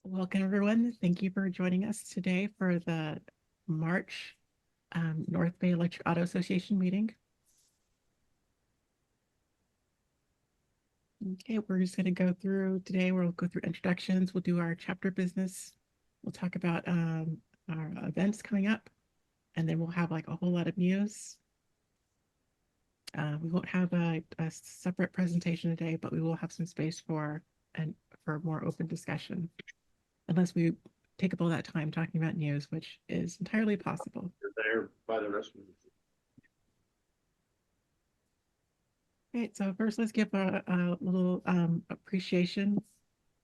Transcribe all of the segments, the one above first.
Welcome, everyone. Thank you for joining us today for the March North Bay Electric Auto Association meeting. Okay, we're just going to go through today. We'll go through introductions. We'll do our chapter business. We'll talk about our events coming up, and then we'll have like a whole lot of news. We won't have a separate presentation today, but we will have some space for more open discussion, unless we take up all that time talking about news, which is entirely possible. You're there by the rest of it. Okay, so first let's give a little appreciation.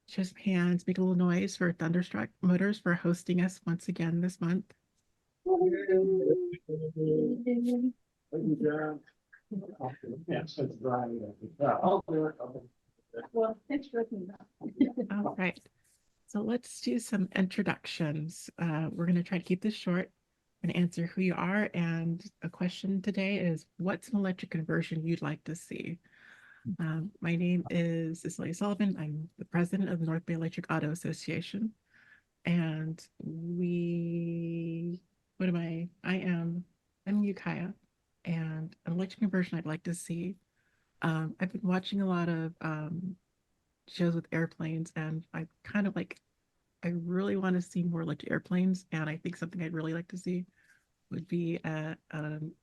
Show some hands, make a little noise for Thunderstruck Motors for hosting us once again this month. Yes, it's dry. I'll do it. Well, thanks for looking All right, so let's do some introductions. We're going to try to keep this short and answer who you are. And a question today is, what's an electric conversion you'd like to see? My name is Cecilia Sullivan. I'm the president of the North Bay Electric Auto Association. And I'm Ukiah, and an electric conversion I'd like to see. I've been watching a lot of shows with airplanes, and I really want to see more electric airplanes. And I think something I'd really like to see would be an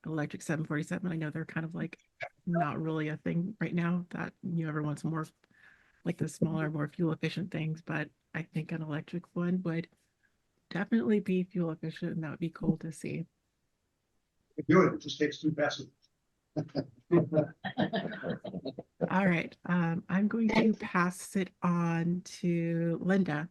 electric 747. I know they're kind of like not really a thing right now, that everyone's more like the smaller, more fuel efficient things, but I think an electric one would definitely be fuel efficient, and that would be cool to see. Do it. It just takes two passes. All right, I'm going to pass it on to Linda.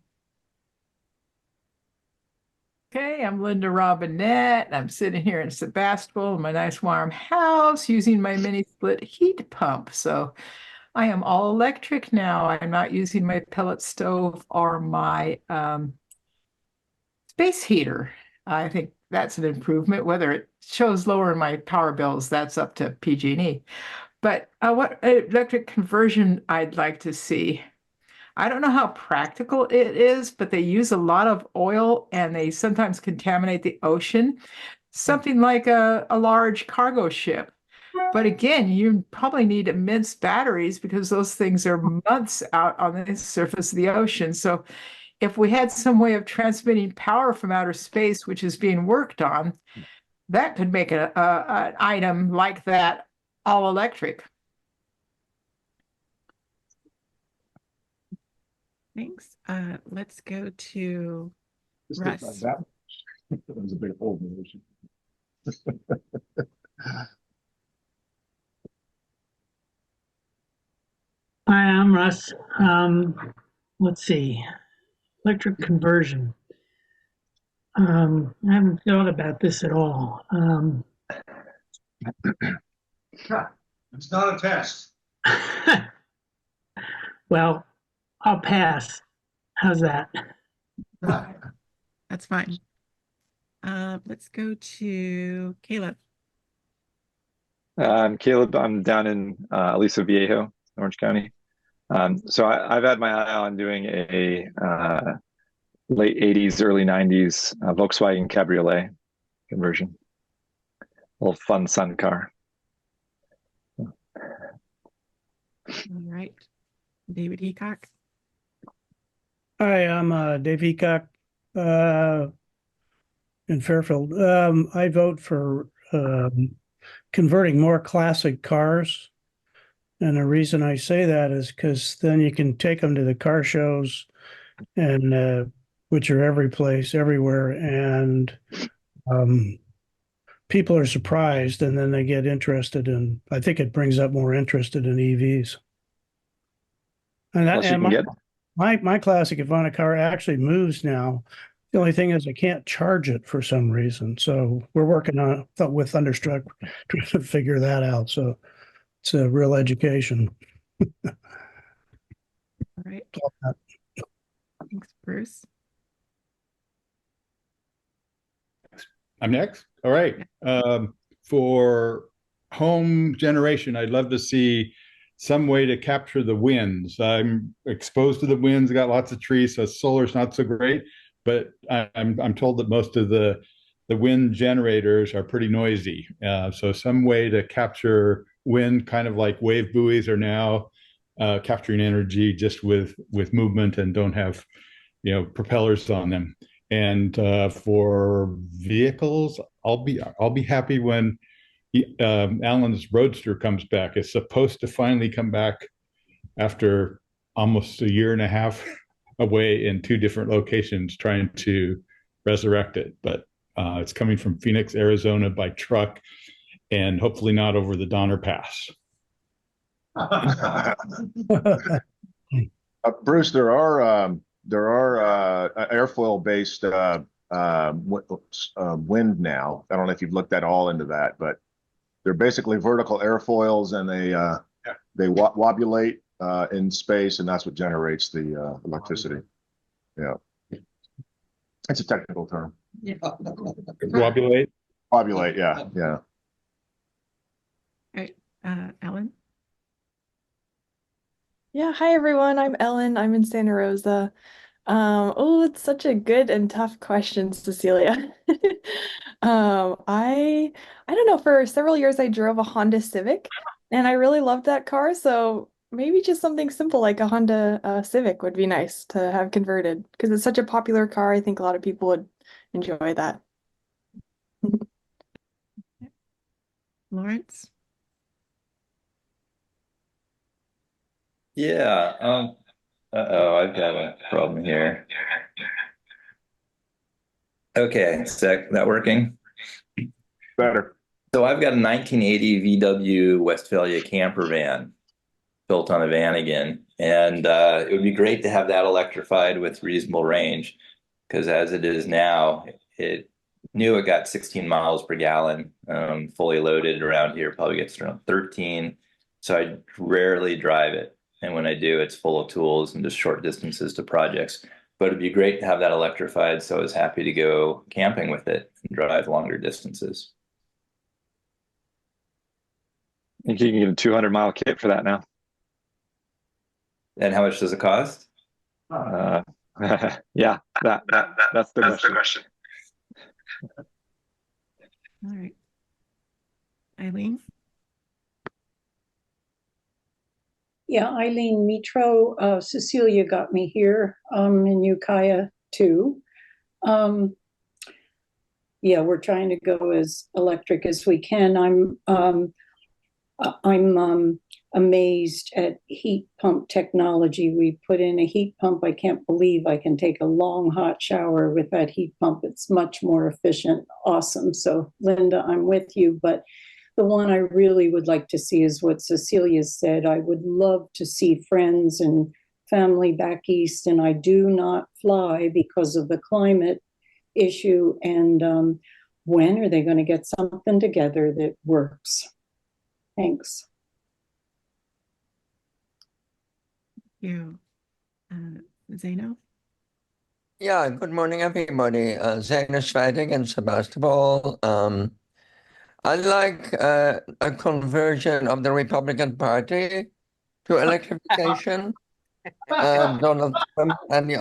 Okay, I'm Linda Robinette. I'm sitting here in Sebastopol in my nice warm house using my mini split heat pump. So I am all electric now. I'm not using my pellet stove or my space heater. I think that's an improvement. Whether it shows lower in my power bills, that's up to PG&E. But what electric conversion I'd like to see. I don't know how practical it is, but they use a lot of oil and they sometimes contaminate the ocean. Something like a large cargo ship. But again, you probably need immense batteries because those things are months out on the surface of the ocean. So if we had some way of transmitting power from outer space, which is being worked on, that could make an item like that all electric. Thanks. Let's go to This Russ. takes like that. That was a big old motion. Hi, I'm Russ. Let's see, electric conversion. I haven't thought about this at all. It's not a test. Well, I'll pass. How's that? That's fine. Let's go to Caleb. I'm Caleb. I'm down in Aliso Viejo, Orange County. So I've had my eye on doing a late 80s, early 90s Volkswagen Cabriolet conversion. A little fun sun car. All right. David Heacock. Hi, I'm Dave Heacock in Fairfield. I vote for converting more classic cars. And the reason I say that is because then you can take them to the car shows, and which are every place, everywhere, and people are surprised, and then they get interested in. I think it brings up more interested in EVs. And that, Plus you and can get my classic Ivana car actually moves now. The only thing is I can't charge it for some reason. So we're working on with Thunderstruck trying to figure that out. So it's a real education. All right. Thanks, Bruce. I'm next. All right. For home generation, I'd love to see some way to capture the winds. I'm exposed to the winds, got lots of trees, so solar's not so great, but I'm told that most of the wind generators are pretty noisy. So some way to capture wind, kind of like wave buoys are now capturing energy just with movement and don't have propellers on them. And for vehicles, I'll be happy when Alan's Roadster comes back. It's supposed to finally come back after almost a year and a half away in two different locations trying to resurrect it. But it's coming from Phoenix, Arizona by truck, and hopefully not over the Donner Pass. Bruce, there are airfoil based wind now. I don't know if you've looked at all into that, but they're basically vertical airfoils, and they wobulate in space, and that's what generates the electricity. Yeah, it's a technical term. Yeah. Wobulate. Wobulate, yeah, yeah. All right, Ellen. Yeah, hi everyone. I'm Ellen. I'm in Santa Rosa. Oh, it's such a good and tough question, Cecilia. I don't know, for several years I drove a Honda Civic and I really loved that car, so maybe just something simple like a Honda Civic would be nice to have converted because it's such a popular car. I think a lot of people would enjoy that. Lawrence. Yeah. Uh-oh, I've got a problem here. Okay, is that working? Better. So I've got a 1980 VW Westphalia camper van built on a Vanagon, and it would be great to have that electrified with reasonable range, because as it is now, it got 16 miles per gallon, fully loaded around here, probably gets around 13. So I rarely drive it. And when I do, it's full of tools and just short distances to projects. But it'd be great to have that electrified, so I was happy to go camping with it and drive longer distances. I think you can get a 200-mile kit for that now. And how much does it cost? Yeah, that's the question. All right. Eileen. Yeah, Eileen Mitro. Cecilia got me here in Ukiah too. Yeah, we're trying to go as electric as we can. I'm amazed at heat pump technology. We put in a heat pump. I can't believe I can take a long hot shower with that heat pump. It's much more efficient. Awesome. So Linda, I'm with you, but the one I really would like to see is what Cecilia said. I would love to see friends and family back east, and I do not fly because of the climate issue. And when are they going to get something together that works? Thanks. Thank you. Zaino. Yeah, good morning, everybody. Zaino Schweidig in Sebastopol. I'd like a conversion of the Republican Party to electrification. Donald Trump and the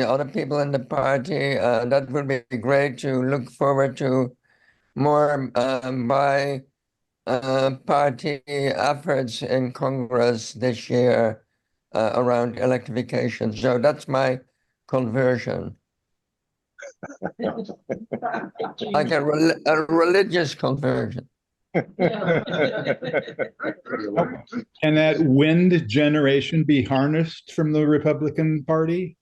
other people in the party. That would be great to look forward to more by party efforts in Congress this year around electrification. So that's my conversion. Like a religious conversion. Can that wind generation be harnessed from the Republican Party?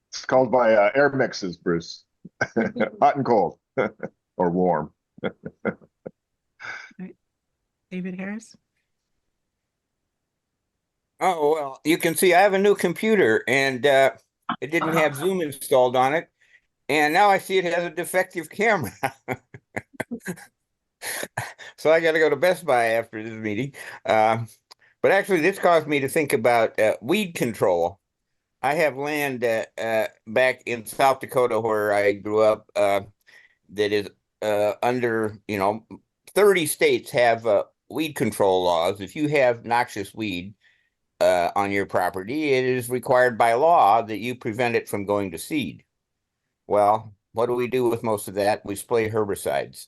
It's called by air mixes, Bruce. Hot and cold, or warm. Right. David Harris. Oh, well, you can see I have a new computer, and it didn't have Zoom installed on it. And now I see it has a defective camera. So I got to go to Best Buy after this meeting. But actually, this caused me to think about weed control. I have land back in South Dakota where I grew up, that is under, 30 states have weed control laws. If you have noxious weed on your property, it is required by law that you prevent it from going to seed. Well, what do we do with most of that? We spray herbicides.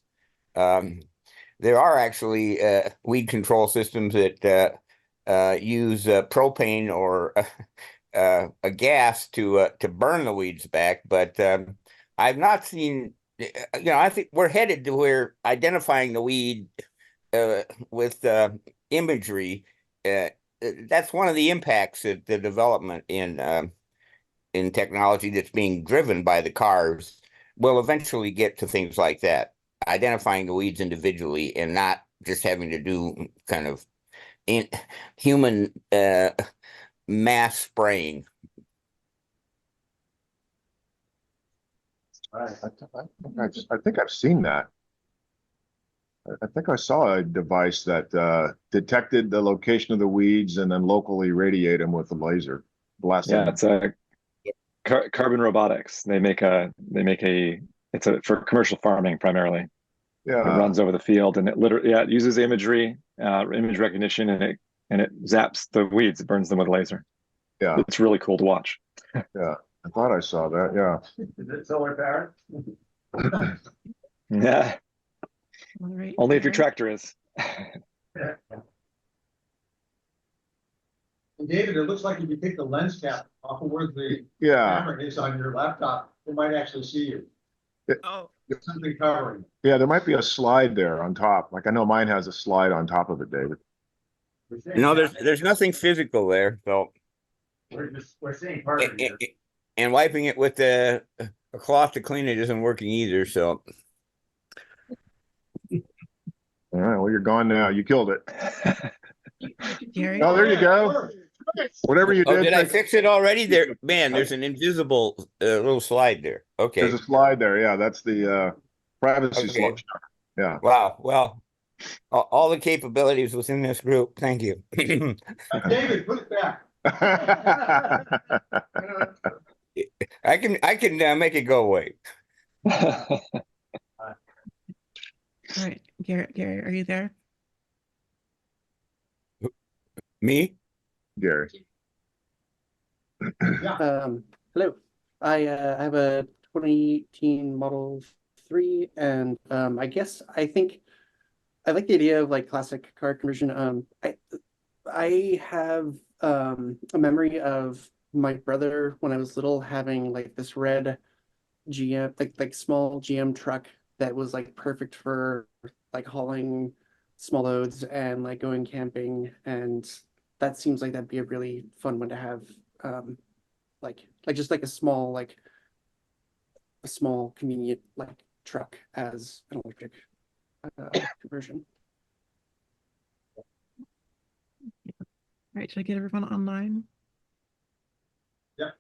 There are actually weed control systems that use propane or a gas to burn the weeds back, but I've not seen. I think we're headed to where identifying the weed with imagery. That's one of the impacts of the development in technology that's being driven by the cars. Will eventually get to things like that, identifying the weeds individually and not just having to do kind of human mass spraying. I think I've seen that. I think I saw a device that detected the location of the weeds and then locally radiate them with a laser. Yeah, it's a carbon robotics. They make a it's for commercial farming primarily. Yeah, it runs over the field and it literally it uses image recognition, and it zaps the weeds. It burns them with a laser. Yeah, it's really cool to watch. Yeah, I thought I saw that. Yeah. Is it solar powered? Yeah. All right. Only if your tractor is. And David, it looks like if you take the lens cap off of where the Yeah. camera is on your laptop, it might actually see you. Oh. There's something covering. Yeah, there might be a slide there on top. Like I know mine has a slide on top of it, David. No, there's nothing physical there, so We're seeing part of it. And wiping it with a cloth to clean it isn't working either. So, All right, well, you're gone now. You killed it. Gary? Oh, there you go. Whatever you did. Did I fix it already? There, man. There's an invisible little slide there. Okay. There's a slide there. Yeah, that's the privacy Okay. slide. Yeah. Wow. Well, all the capabilities within this group. Thank you. David, put it back. I can make it go away. All right, Gary, are you there? Me? Gary. Hello. I have a 2018 Model 3, and I guess I think I like the idea of like classic car conversion. I have a memory of my brother when I was little having like this red GM, like small GM truck that was like perfect for like hauling small loads and like going camping, and that seems like that'd be a really fun one to have. Like just like a small convenient like truck as an electric conversion. All right, should I get everyone online? Yeah.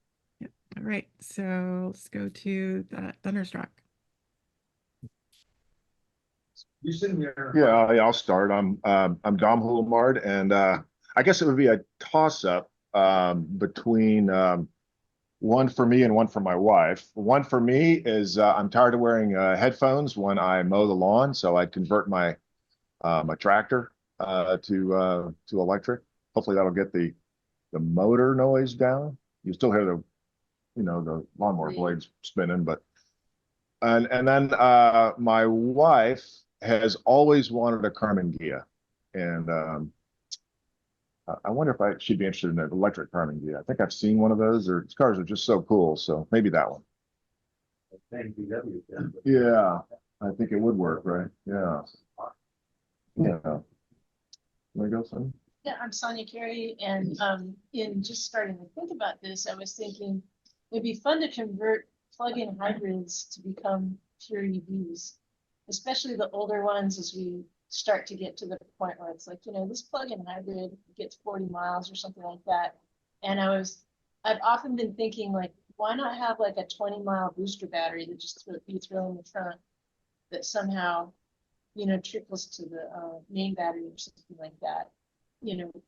Yeah. All right, so let's go to Thunderstruck. You sitting there? Yeah, I'll start. I'm Dom Hulamard, and I guess it would be a toss-up between one for me and one for my wife. One for me is I'm tired of wearing headphones when I mow the lawn, so I'd convert my my tractor to electric. Hopefully that'll get the motor noise down. You still hear the the lawnmower blades spinning, but and then my wife has always wanted a Carmen Ghia, and I wonder if she'd be interested in an electric Carmen Ghia. I think I've seen one of those. These cars are just so cool, so maybe that one. Yeah, I think it would work, right? Yeah. Yeah. There you go, Sonny. Yeah, I'm Sonia Carey, and in just starting to think about this, I was thinking it'd be fun to convert plug-in hybrids to become pure EVs, especially the older ones as we start to get to the point where it's like, this plug-in hybrid gets 40 miles or something like that. And I've often been thinking, like, why not have like a 20-mile booster battery that just you throw in the trunk that somehow, trickles to the main battery or something like that.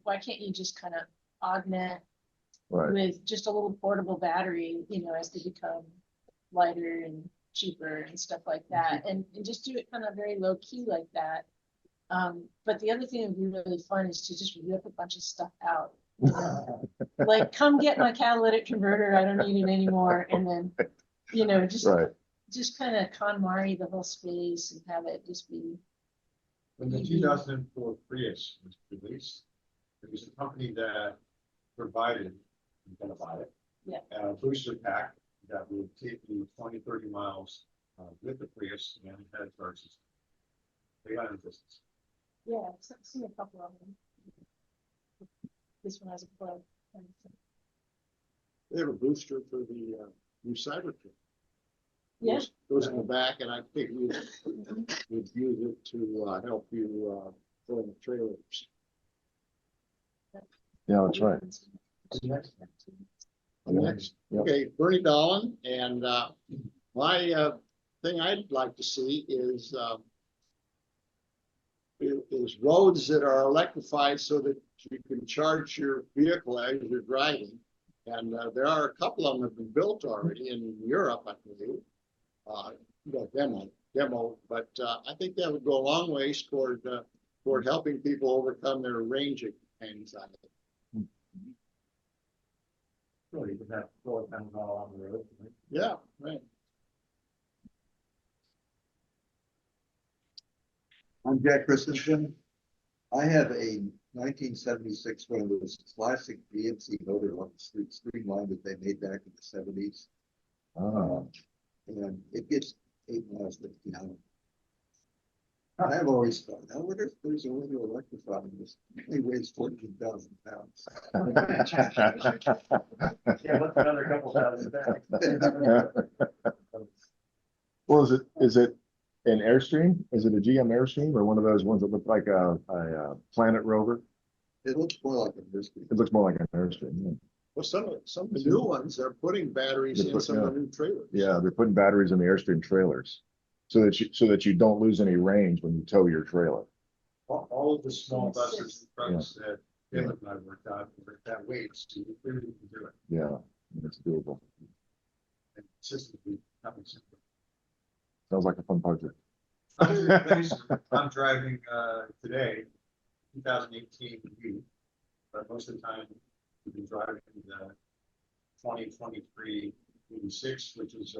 Why can't you just kind of augment with just a little portable battery, as they become lighter and cheaper and stuff like that, and just do it kind of very low key like that. But the other thing that would be really fun is to just rip a bunch of stuff out. You know? Like, come get my catalytic converter, I don't need it anymore, and then, you know, just kind of KonMari the whole space and have it just be. When the 2004 Prius was released, it was a company that provided, you gotta buy it, Yeah. a booster pack that would take you 20, 30 miles with the Prius and it had charges. They got into business. Yeah, I've seen a couple of them. This one has a plug. They have a booster for the new Cybertruck. Yeah. Goes in the back, and I think we would use it to help you pull in the trailers. Yeah, that's right. Next, okay, Bernie Dolan, and my thing I'd like to see is roads that are electrified so that you can charge your vehicle as you're driving. And there are a couple of them that have been built already in Europe, I believe. Demo, but I think that would go a long ways toward helping people overcome their range anxiety. Really, you would have solar panels all on the road. Right? Yeah, right. I'm Jack Christensen. I have a 1976 one of those classic BNC motor on the streamline that they made back in the 70s. And it gets 8 miles to the gallon. I've always thought, I wonder if there's a way to electrify this. It only weighs 14,000 pounds. Yeah, what's another couple thousand back? Well, is it an Airstream? Is it a GM Airstream or one of those ones that look like a Planet Rover? It looks more like an Airstream. It looks more like an Airstream. Yeah. Well, some of the new ones are putting batteries in some of the new trailers. Yeah, they're putting batteries in the Airstream trailers so that you don't lose any range when you tow your trailer. All of the small buses and trucks that Dylan and I worked on were that weight, so you clearly can do it. Yeah, it's doable. And consistently nothing simple. Sounds like a fun project. I'm driving today, 2018 Wii, but most of the time we've been driving the 2023 86, which is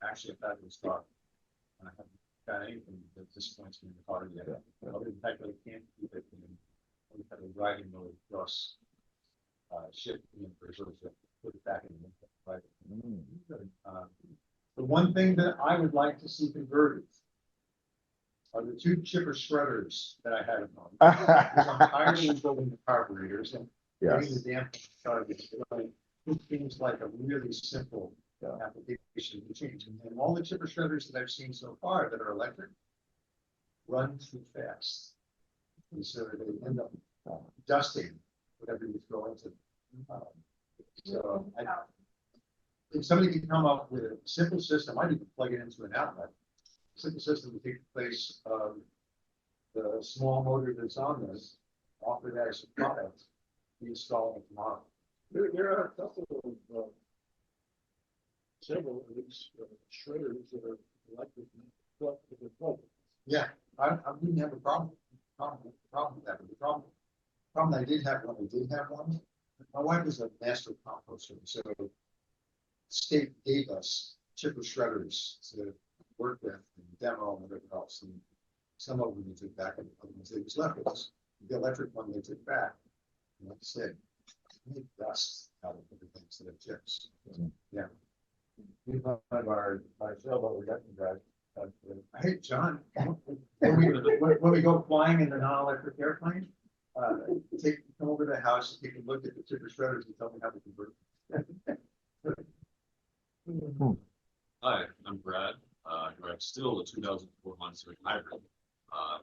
actually a fabulous car. I haven't got anything that disappoints me in the car yet. Other than the fact that I can't keep it in any kind of riding mode plus shift in reserve to put it back in the right. The one thing that I would like to see converted are the 2 chipper shredders that I had at home. Because I'm tired of building the carburetors and getting the damn charges. It seems like a really simple application to change. And all the chipper shredders that I've seen so far that are electric run too fast. And so they end up dusting whatever you throw into them. So if somebody can come up with a simple system, I might even plug it into an outlet. Simple system to take the place of the small motor that's on this, offer that as a product, be installing it tomorrow. There are a couple of several of these shredders that are electric. Yeah, I wouldn't have a problem with that. But the problem I did have when I did have one, my wife is a master composter, so the state gave us chipper shredders to work with and demo and whatever else. And some of them they took back and other ones they just left with us. The electric one they took back. And like I said, make dust out of everything instead of chips. Yeah. We have our sailboat reduction drive. Hey, John, when we go flying in the non-electric airplane, come over to the house, you can look at the chipper shredders and tell me how to convert. Hi, I'm Brad. I drive still a 2004 Honda Civic Hybrid,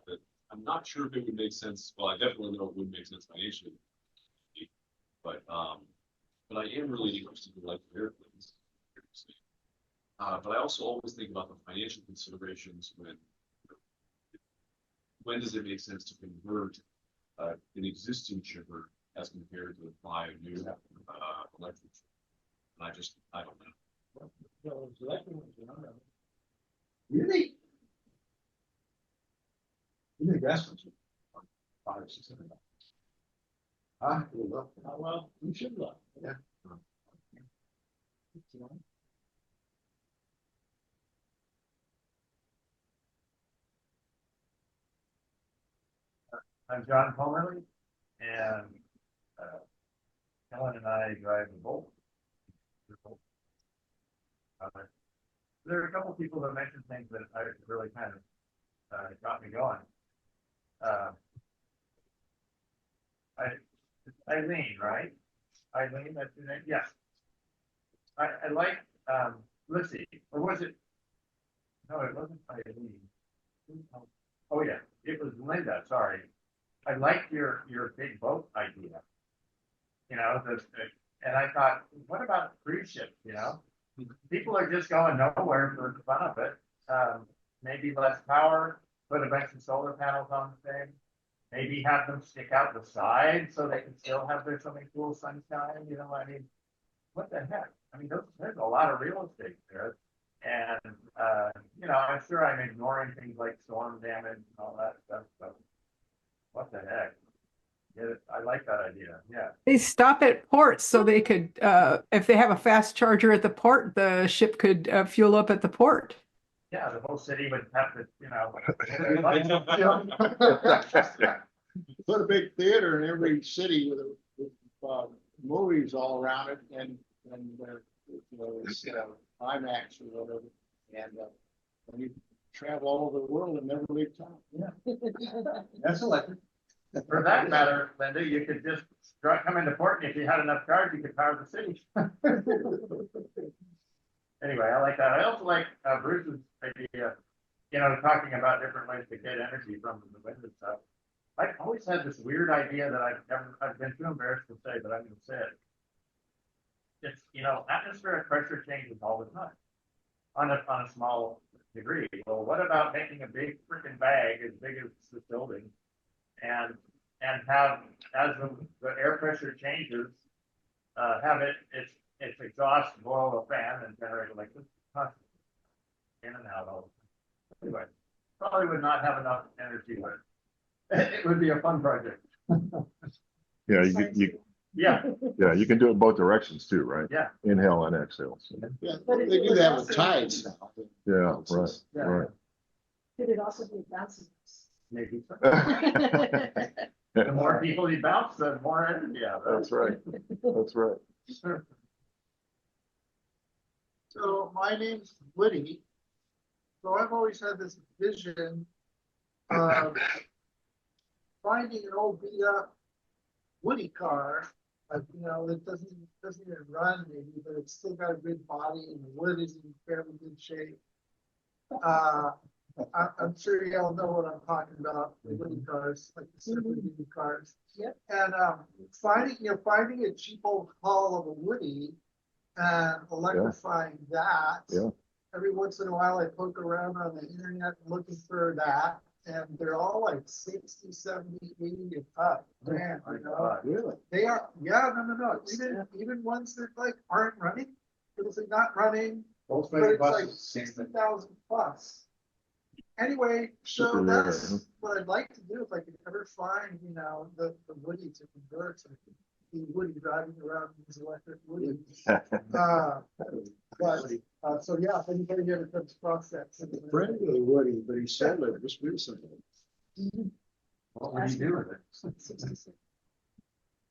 but I'm not sure if it would make sense. Well, I definitely know it wouldn't make sense financially, but I am really interested in electric airplanes. But I also always think about the financial considerations when does it make sense to convert an existing chipper as compared to buy a new electric chipper? And I don't know. Really? You think that's what you? $500-600. Well, well, you should look. Yeah. I'm John Pomerly, and Helen and I drive a Bolt. There are a couple people that mentioned things that I really kind of got me going. Eileen, right? Eileen, that's your name? Yes. I like Lissy, or was it? No, it wasn't Eileen. Oh yeah, it was Linda. Sorry, I liked your big boat idea. You know, and I thought, what about cruise ships? You know, people are just going nowhere for the fun of it. Maybe less power, put a bunch of solar panels on the thing. Maybe have them stick out the side so they can still have their swimming pool sunshine. You know, I mean, what the heck? I mean, there's a lot of real estate there. And, you know, I'm sure I'm ignoring things like storm damage and all that stuff, but what the heck? Yeah, I like that idea. Yeah. They stop at ports so they could, if they have a fast charger at the port, the ship could fuel up at the port. Yeah, the whole city would have to, you know. Put a big theater in every city with movies all around it, and IMAX or whatever, and you travel all over the world and never leave town. Yeah, That's electric. for that matter, Linda, you could just come into port, and if you had enough cars, you could power the city. Anyway, I like that. I also like Bruce's idea, you know, talking about different ways to get energy from the wind and stuff. I've always had this weird idea that I've been too embarrassed to say, but I'm going to say it. It's, you know, atmospheric pressure changes all the time on a small degree. Well, what about making a big freaking bag as big as this building and have, as the air pressure changes, have its exhaust boil a fan and generate electricity constantly in and out all the time. Anyway, probably would not have enough energy with it. It would be a fun project. Yeah, Yeah. you can do it both directions too, right? Yeah. Inhale and exhale. So. Yeah, they do that with tides now. Yeah, right, Yeah. right. Could it also be bouncing? Maybe. The more people you bounce, the more energy you have. That's right. That's right. So my name's Woody. So I've always had this vision of finding an old beat up Woody car, you know, that doesn't even run maybe, but it's still got a good body and the wood is in fairly good shape. I'm sure y'all know what I'm talking about, the Woody cars, like the super duty cars. Yep. And finding a cheap old hull of a Woody and electrifying that. Yeah. Every once in a while I poke around on the internet looking for that, and they're all like 60, 70, 80 and up. Man, you know, really? they are, yeah, no. Even ones that like aren't running, it's like not running, but it's like 60,000 plus. Anyway, so that's what I'd like to do if I could ever find, you know, the Woody to convert. So I could be Woody driving around these electric Woodies. So yeah, if anybody ever comes across that. Friend of the Woody, but he sold it just recently. What would he do with it?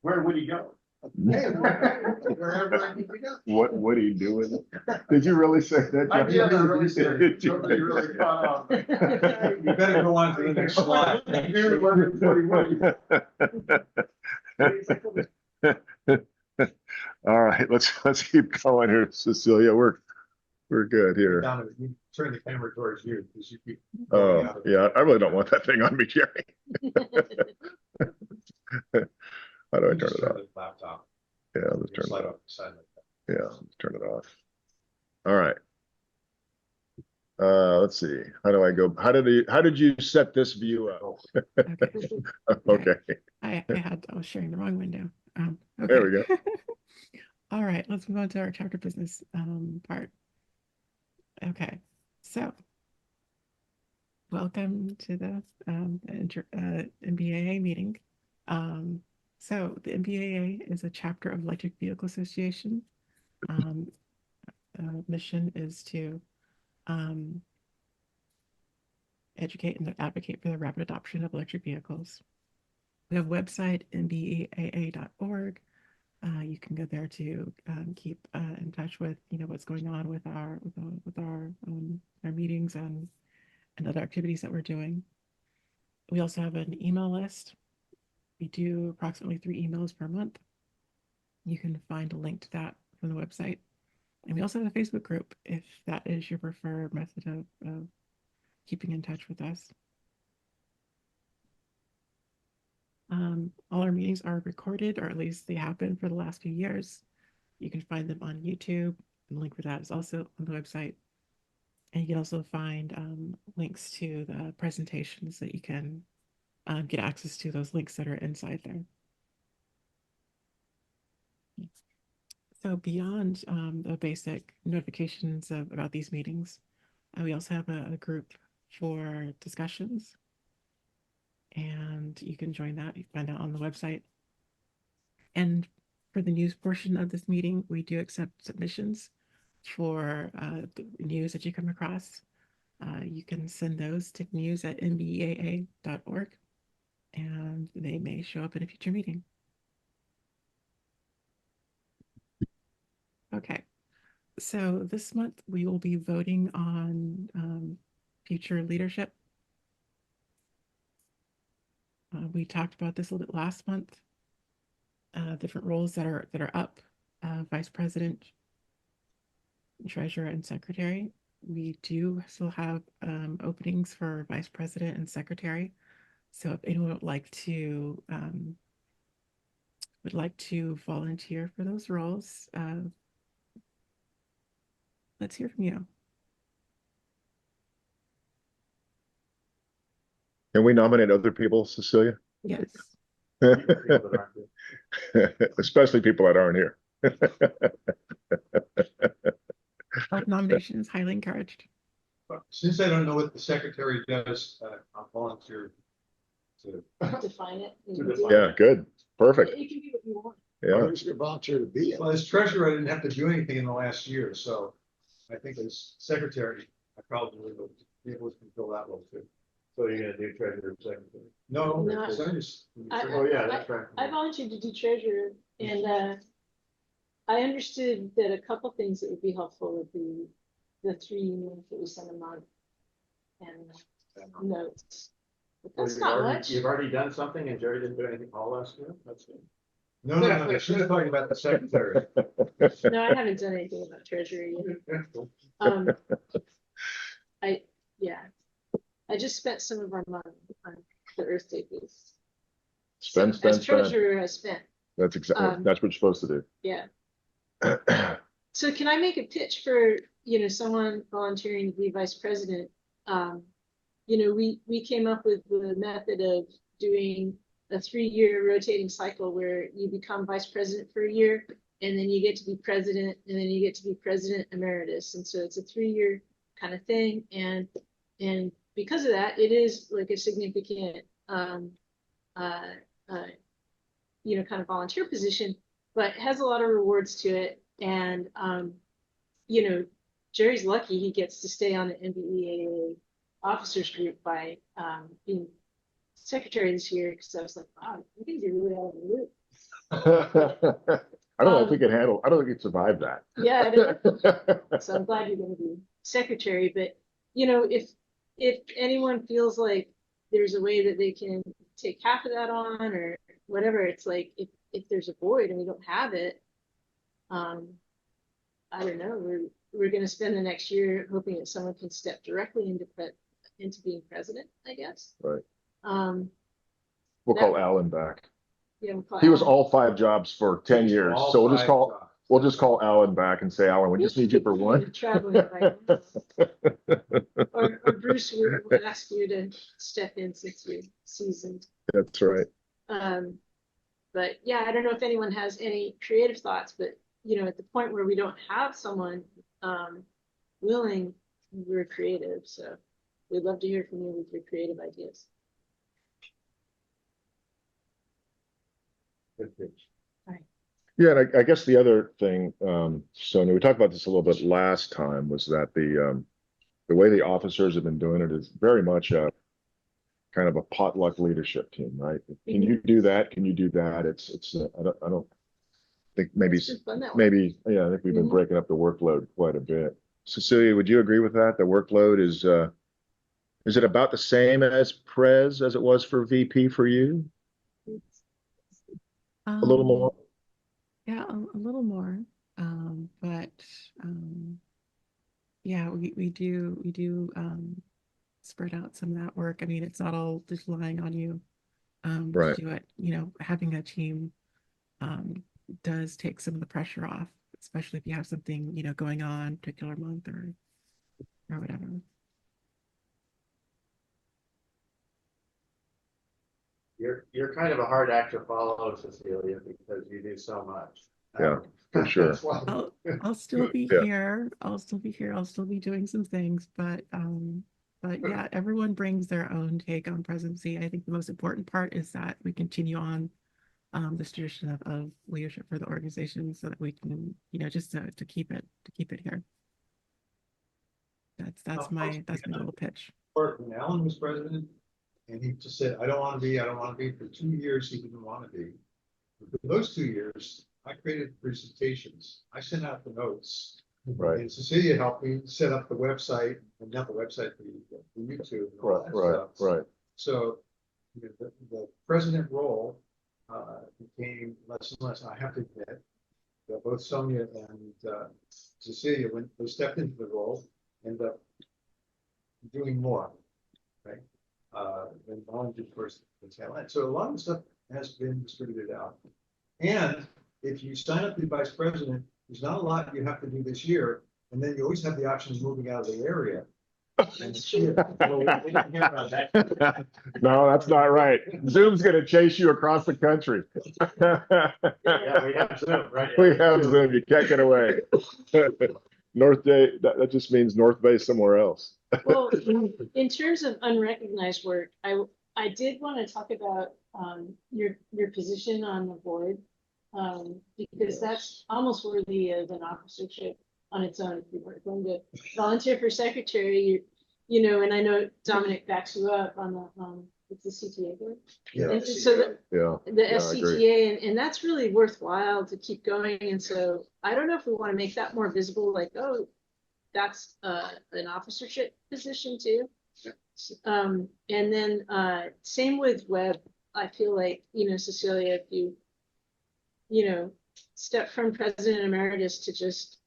Where would he go? Hey, wherever I need to go. What would he do with it? Did you really say that? I did that really serious. Nobody really caught on. You better go on to the next slide. All right, let's keep going here, Cecilia. We're good here. You turn the camera towards you because you keep. Oh, yeah, I really don't want that thing on me, Jerry. How do I turn it off? Laptop. Yeah, let's turn it off. Side like that. Yeah, let's turn it off. All right. Let's see. How do I go? How did you set this view up? Okay. I was sharing the wrong window. Okay. There we go. All right, let's move on to our chapter business part. Okay, so welcome to the NBEAA meeting. So the NBEAA is a chapter of Electric Vehicle Association. Mission is to educate and advocate for the rapid adoption of electric vehicles. We have a website, nbeaa.org. You can go there to keep in touch with what's going on with our meetings and other activities that we're doing. We also have an email list. We do approximately 3 emails per month. You can find a link to that from the website. And we also have a Facebook group if that is your preferred method of keeping in touch with us. All our meetings are recorded, or at least they have been for the last few years. You can find them on YouTube. The link for that is also on the website. And you can also find links to the presentations that you can get access to, those links that are inside there. So beyond the basic notifications about these meetings, we also have a group for discussions. And you can join that. You can find out on the website. And for the news portion of this meeting, we do accept submissions for the news that you come across. You can send those to news@nbeaa.org, and they may show up in a future meeting. Okay, so this month we will be voting on future leadership. We talked about this a little bit last month. Different roles that are up: vice president, treasurer, and secretary. We do still have openings for vice president and secretary. So if anyone would like to volunteer for those roles, let's hear from you. Can we nominate other people, Cecilia? Yes. Especially people that aren't here. Nomination is highly encouraged. Since I don't know what the secretary does, I'll volunteer to define it. Yeah, good. Perfect. You can do what you want. Yeah. Who's your volunteer to be? Well, as treasurer, I didn't have to do anything in the last year, so I think as secretary, I probably will be able to fill that role too. So you're gonna do treasurer and secretary? No, No. oh yeah, that's right. I volunteered to do treasurer, and I understood that a couple things that would be helpful would be the 3 emails that we send a month and notes. But that's not much. You've already done something and Jerry didn't do anything all last year? That's good. No, she's talking about the secretary. No, I haven't done anything about treasury yet. I just spent some of our money on the Earth Day piece. Spend. As treasurer, I spent. That's exactly that's what you're supposed to do. Yeah. So can I make a pitch for someone volunteering to be vice president? We came up with the method of doing a 3-year rotating cycle where you become vice president for a year, and then you get to be president, and then you get to be president emeritus. And so it's a 3-year kind of thing, and because of that, it is like a significant kind of volunteer position, but has a lot of rewards to it. And Jerry's lucky he gets to stay on the NBEAA officers group by being secretary this year, because I was like, wow, you can do really out of the loop. I don't know if we can handle. I don't think we can survive that. Yeah, I know. So I'm glad you're going to be secretary. But if anyone feels like there's a way that they can take half of that on or whatever, it's like if there's a void and we don't have it, I don't know. We're going to spend the next year hoping that someone can step directly into being president, I guess. Right. We'll call Alan back. Yeah, we'll call he was Alan. all 5 jobs for 10 years, so we'll just call Alan back and say, Alan, we just need you for one. or Bruce would ask you to step in since you're seasoned. That's right. But yeah, I don't know if anyone has any creative thoughts, but you know, at the point where we don't have someone willing, we're creative. So we'd love to hear from you with your creative ideas. Yeah, and I guess the other thing, Sonia, we talked about this a little bit last time, was that the way the officers have been doing it is very much a kind of a potluck leadership team, right? Can you do that? Can you do that? I don't think maybe yeah, I think we've been breaking up the workload quite a bit. Cecilia, would you agree with that? The workload is it about the same as Prez as it was for VP for you? A little more? Yeah, a little more. But yeah, we do spread out some of that work. I mean, it's not all just relying on you Right. to do it. You know, having a team does take some of the pressure off, especially if you have something, you know, going on particular month or whatever. You're kind of a hard act to follow, Cecilia, because you do so much. Yeah, for sure. I'll still be Yeah. here. I'll still be here. I'll still be doing some things, but yeah, everyone brings their own take on presidency. I think the most important part is that we continue on this tradition of leadership for the organization so that we can, you know, just to keep it here. That's my little pitch. When Alan was president, and he just said, I don't want to be. For 2 years, he didn't want to be. For those 2 years, I created presentations. I sent out the notes. Right. And Cecilia helped me set up the website, and not the website for YouTube. And all that stuff. Right. So you know, the president role became less and less. I have to admit that both Sonia and Cecilia, when they stepped into the role, ended up doing more, right? And volunteer, of course, the tail end. So a lot of the stuff has been distributed out. And if you sign up to be vice president, there's not a lot you have to do this year, and then you always have the option of moving out of the area. That's true. Well, we didn't hear about that. No, that's not right. Zoom's going to chase you across the country. Yeah, we have Zoom, right? We have Zoom. You can't get away. North Bay, that just means North Bay somewhere else. Well, in terms of unrecognized work, I did want to talk about your position on the board, because that's almost worthy of an officership on its own. If you were going to volunteer for secretary, you know, and I know Dominic backs you up on the it's the CTA board. Yeah. And so the SCTA, and that's really worthwhile to keep going. And so I don't know if we want to make that more visible, like, oh, that's an officership position too. And then same with web. I feel like, you know, Cecilia, if you know, step from president emeritus to just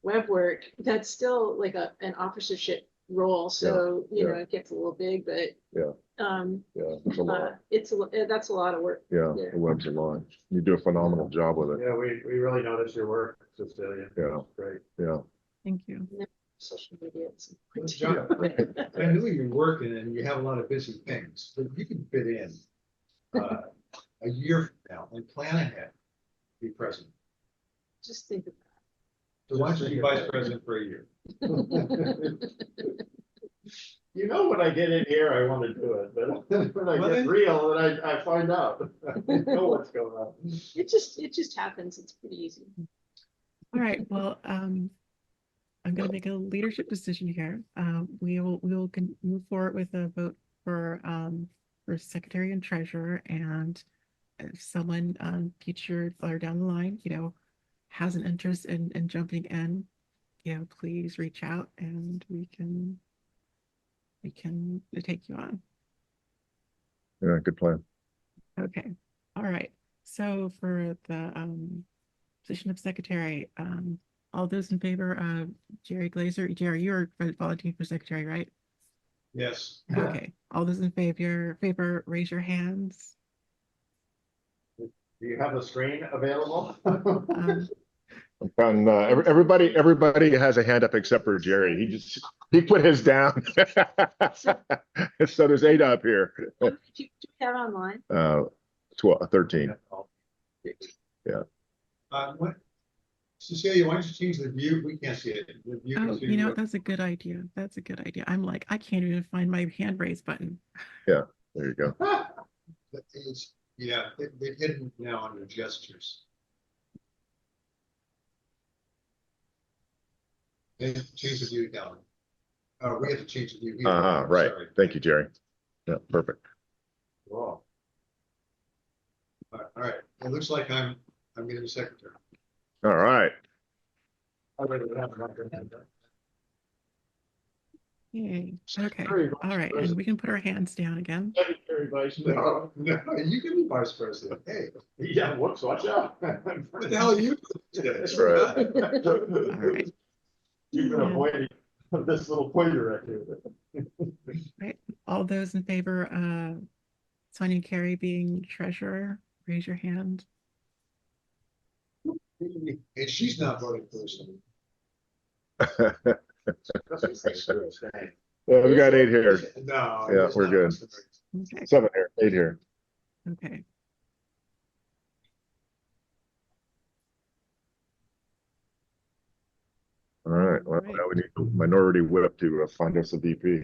web work, that's still like an officership role. So you know, it gets a little big, but it's a lot. That's a lot of work. Yeah, the web's a lot. You do a phenomenal job with it. Yeah, we really notice your work, Cecilia. Yeah. Great. Yeah. Thank you. Social media. John, I knew you're working and you have a lot of busy things, but you can fit in a year from now and plan ahead, be president. Just think of that. So why don't you be vice president for a year? You know, when I get in here, I want to do it, but when I get real, then I find out. I know what's going on. It just happens. It's pretty easy. All right. Well, I'm going to make a leadership decision here. We will move forward with a vote for secretary and treasurer. And if someone future or down the line, you know, has an interest in jumping in, you know, please reach out and we can take you on. Yeah, good plan. Okay. All right. So for the position of secretary, all those in favor of Jerry Glazer? Jerry, you're volunteering for secretary, right? Yes. Okay. All those in favor, raise your hands. Do you have the screen available? Everybody has a hand up except for Jerry. He put his down. So there's 8 up here. Do you have online? 12, 13. Yeah. Cecilia, why don't you change the view? We can't see it. The view Oh, to, you know, that's a good idea. That's a good idea. I'm like, I can't even find my hand raise button. Yeah, there you go. it's, yeah, they've hidden now under gestures. And change the view down. We have to change the view. Right. Sorry. Thank you, Jerry. Yeah, perfect. Whoa. All right. It looks like I'm getting a secretary. All right. Yay. Okay. All right. And we can put our hands down again. Secretary, Vice President. No, you can be Vice President. Hey. Yeah, whoops, watch out. What the hell are you doing today? That's right. All right. You've been avoiding this little pointer right here. Right. All those in favor, Sonia Carey being treasurer, raise your hand. And she's not voting for this. Yeah, we got 8 here. No. Yeah, we're good. Okay. 7 here, 8 here. Okay. All right. Well, now we need a minority whip to find us a VP.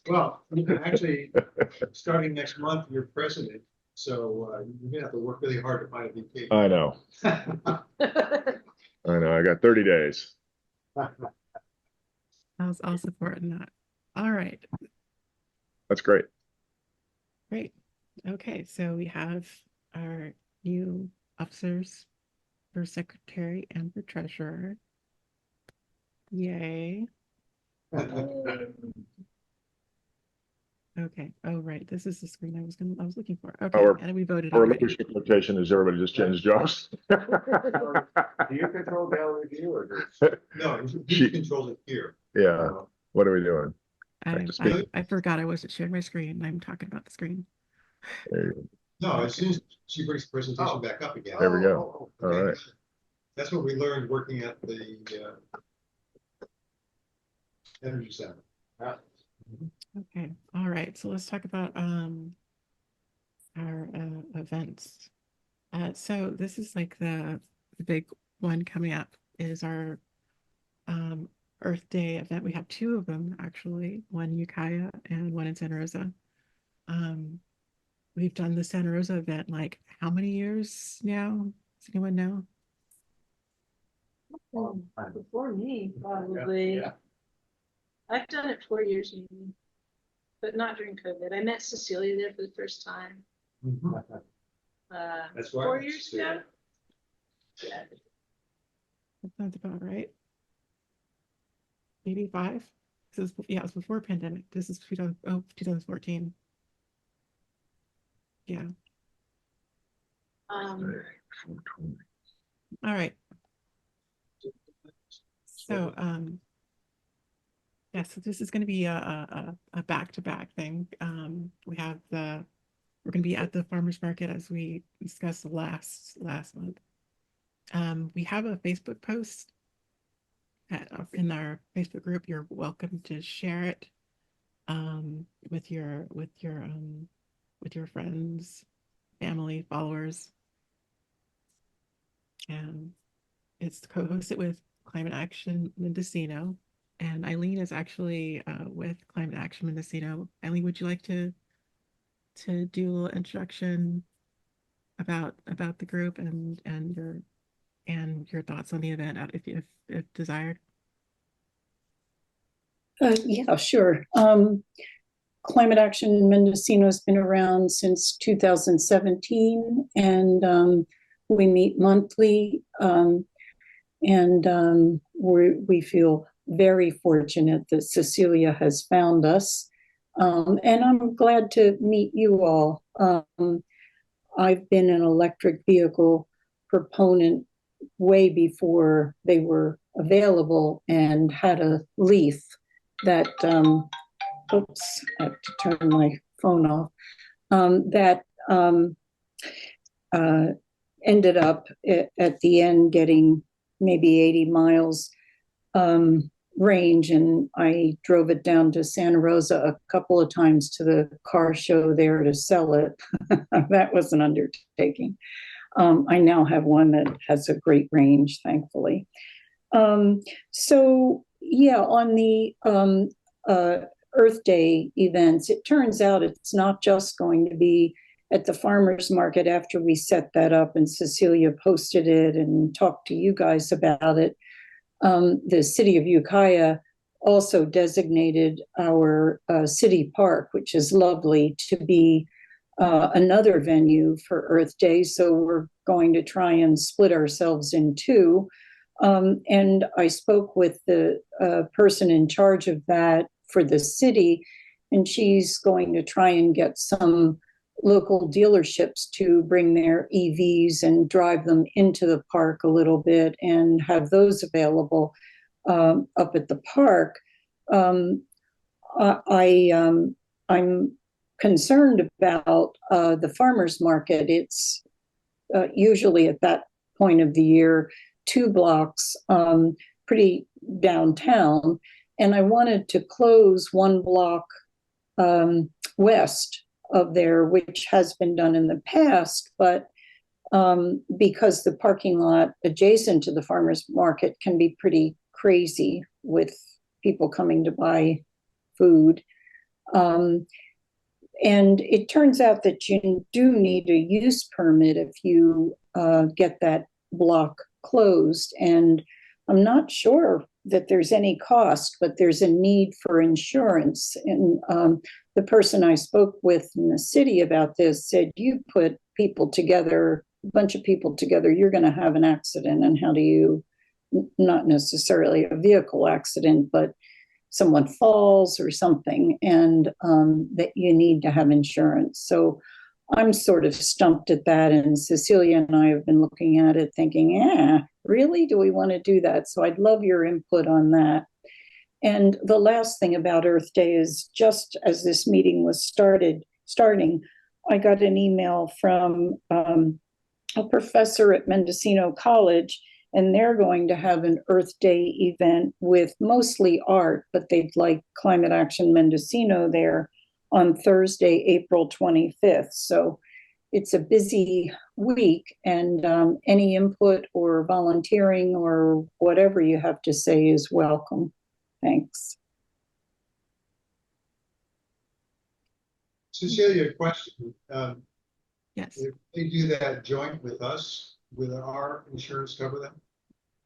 Well, actually, starting next month, you're president, so you're gonna have to work really hard to find a VP. I know. I know. I got 30 days. I'll support that. All right. That's great. Great. Okay, so we have our new officers for secretary and for treasurer. Yay. Okay. Oh, right. This is the screen I was looking for. Okay. And we voted Our already. leadership rotation is everybody just changed jobs. Do you control gallery view or No, he controls it here. Yeah. What are we doing? I forgot I wasn't sharing my screen. I'm talking about the screen. There you go. No, as soon as she brings the presentation back up again. There we go. All right. That's what we learned working at the Energy Center. Okay. All right. So let's talk about our events. So this is like the big one coming up is our Earth Day event. We have 2 of them actually, one in Ukiah and one in Santa Rosa. We've done the Santa Rosa event like how many years now? Does anyone know? Before me, probably. Yeah. I've done it 4 years maybe, but not during COVID. I met Cecilia there for the first time. That's why 4 years ago. Yeah. That sounds about right. Maybe 5. This is, yeah, it was before pandemic. This is 2014. Yeah. Um, All right. So yeah, so this is going to be a back-to-back thing. We're going to be at the farmers market as we discussed last month. We have a Facebook post in our Facebook group. You're welcome to share it with your friends, family, followers. And it's co-hosted with Climate Action Mendocino, and Eileen is actually with Climate Action Mendocino. Eileen, would you like to do a little introduction about the group and your thoughts on the event if desired? Yeah, sure. Climate Action Mendocino has been around since 2017, and we meet monthly. We feel very fortunate that Cecilia has found us. And I'm glad to meet you all. I've been an electric vehicle proponent way before they were available and had a Leaf that, oops, I have to turn my phone off, that ended up at the end getting maybe 80 miles range, and I drove it down to Santa Rosa a couple of times to the car show there to sell it. That was an undertaking. I now have one that has a great range, thankfully. So yeah, on the Earth Day events, it turns out it's not just going to be at the farmers market after we set that up and Cecilia posted it and talked to you guys about it. The city of Ukiah also designated our city park, which is lovely, to be another venue for Earth Day. So we're going to try and split ourselves in two. And I spoke with the person in charge of that for the city, and she's going to try and get some local dealerships to bring their EVs and drive them into the park a little bit and have those available up at the park. I'm concerned about the farmers market. It's usually at that point of the year 2 blocks pretty downtown, and I wanted to close 1 block west of there, which has been done in the past, but because the parking lot adjacent to the farmers market can be pretty crazy with people coming to buy food. And it turns out that you do need a use permit if you get that block closed. And I'm not sure that there's any cost, but there's a need for insurance. And the person I spoke with in the city about this said, you put people together, a bunch of people together, you're going to have an accident. And how do you, not necessarily a vehicle accident, but someone falls or something, and that you need to have insurance. So I'm sort of stumped at that. And Cecilia and I have been looking at it thinking, really, do we want to do that? So I'd love your input on that. And the last thing about Earth Day is, just as this meeting was starting, I got an email from a professor at Mendocino College, and they're going to have an Earth Day event with mostly art, but they'd like Climate Action Mendocino there on Thursday, April 25th. So it's a busy week, and any input or volunteering or whatever you have to say is welcome. Thanks. Cecilia, question. Yes. If they do that joint with us, will our insurance cover them?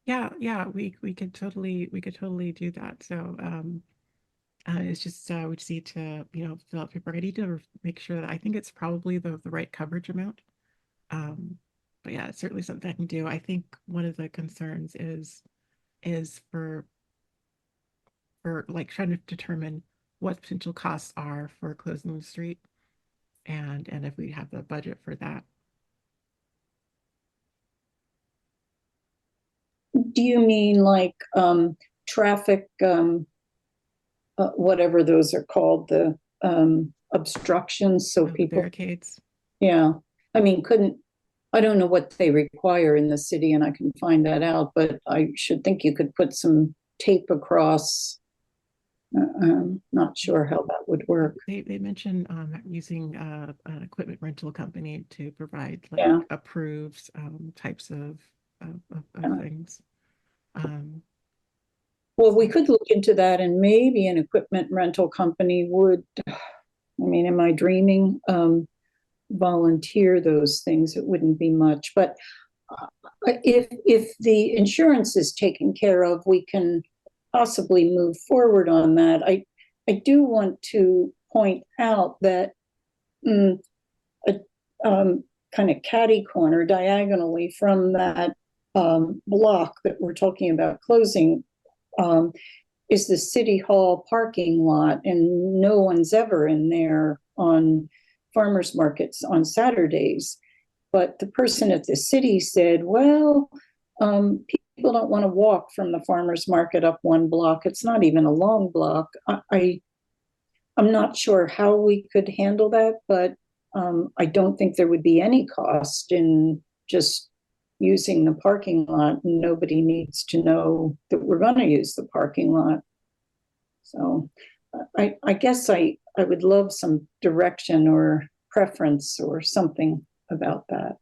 Yeah, we could totally do that. So it's just we just need to fill out paperwork. I need to make sure that I think it's probably the right coverage amount. But yeah, it's certainly something I can do. I think one of the concerns is for like trying to determine what potential costs are for closing the street, and if we have the budget for that. Do you mean like traffic, whatever those are called, the obstructions, so people barricades? Yeah, I mean, I don't know what they require in the city, and I can find that out, but I should think you could put some tape across. Not sure how that would work. They mentioned using an equipment rental company to provide like approved types of things. Well, we could look into that, and maybe an equipment rental company would, I mean, am I dreaming? Volunteer those things, it wouldn't be much. But if the insurance is taken care of, we can possibly move forward on that. I do want to point out that kind of catty corner diagonally from that block that we're talking about closing is the City Hall parking lot, and no one's ever in there on farmers markets on Saturdays. But the person at the city said, well, people don't want to walk from the farmers market up 1 block. It's not even a long block. I'm not sure how we could handle that, but I don't think there would be any cost in just using the parking lot. Nobody needs to know that we're going to use the parking lot. So I guess I would love some direction or preference or something about that.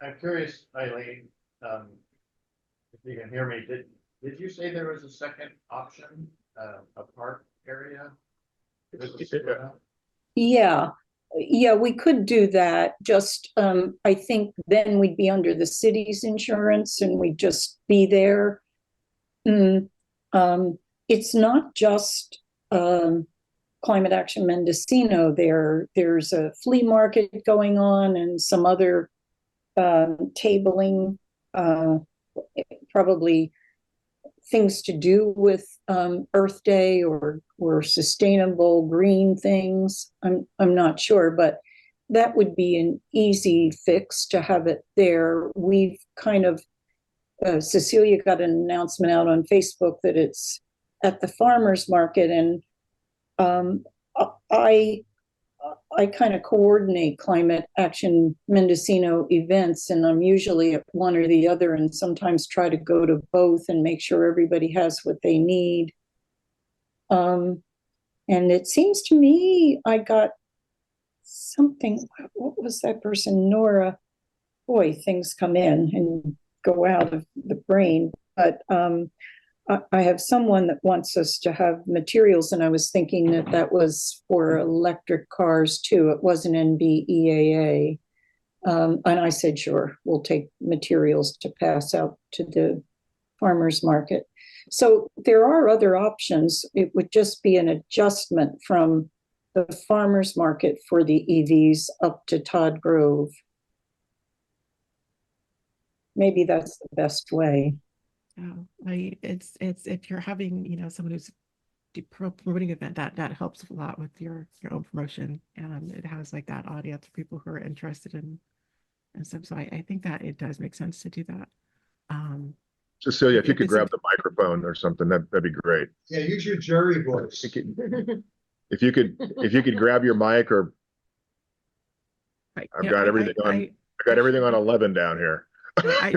I'm curious, Eileen, if you can hear me, did you say there was a second option, a park area? Yeah, yeah, we could do that. Just, I think then we'd be under the city's insurance and we'd just be there. It's not just Climate Action Mendocino. There's a flea market going on and some other tabling, probably things to do with Earth Day or sustainable green things. I'm not sure, but that would be an easy fix to have it there. We've kind of Cecilia got an announcement out on Facebook that it's at the farmers market, and I kind of coordinate Climate Action Mendocino events, and I'm usually at one or the other, and sometimes try to go to both and make sure everybody has what they need. And it seems to me I got something. What was that person? Nora. Boy, things come in and go out of the brain. But I have someone that wants us to have materials, and I was thinking that that was for electric cars too. It wasn't NBEAA. And I said, sure, we'll take materials to pass out to the farmers market. So there are other options. It would just be an adjustment from the farmers market for the EVs up to Todd Grove. Maybe that's the best way. Oh, it's if you're having, someone who's promoting an event, that helps a lot with your own promotion, and it has like that audience for people who are interested in and stuff. So I think that it does make sense to do that. Cecilia, if you could grab the microphone or something, that'd be great. Yeah, use your Jerry voice. If you could grab your mic, or right. I've got everything on. I got everything on 11 down here. I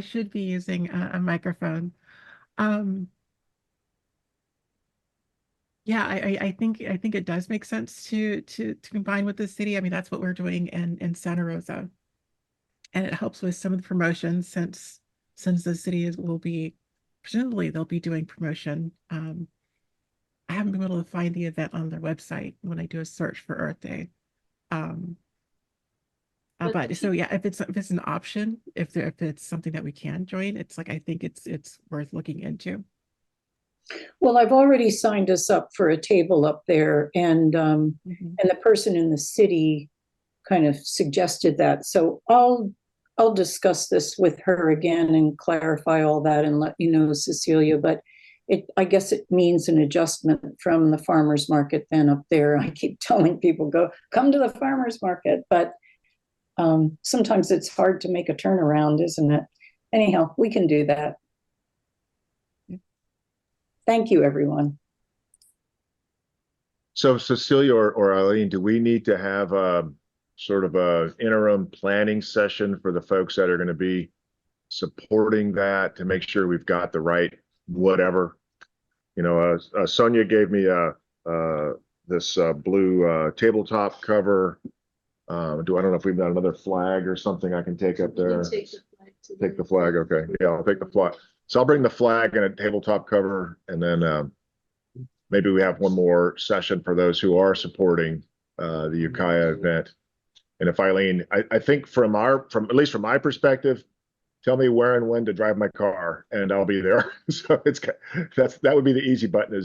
should be using a microphone. Yeah, I think it does make sense to combine with the city. I mean, that's what we're doing in Santa Rosa, and it helps with some of the promotions since the city will be, presumably they'll be doing promotion. I haven't been able to find the event on their website when I do a search for Earth Day. But so yeah, if it's an option, if it's something that we can join, it's like I think it's worth looking into. Well, I've already signed us up for a table up there, and and the person in the city kind of suggested that. So I'll discuss this with her again and clarify all that and let you know, Cecilia. But I guess it means an adjustment from the farmers market then up there. I keep telling people, come to the farmers market, but sometimes it's hard to make a turnaround, isn't it? Anyhow, we can do that. Thank you, everyone. So Cecilia or Eileen, do we need to have a sort of a interim planning session for the folks that are going to be supporting that to make sure we've got the right whatever? Sonia gave me this blue tabletop cover. I don't know if we've got another flag or something I can take up there. Take the flag. Okay. Yeah, I'll take the flag. So I'll bring the flag and a tabletop cover, and then maybe we have one more session for those who are supporting the Ukiah event. And if Eileen, I think from at least from my perspective, tell me where and when to drive my car, and I'll be there. So that would be the easy button.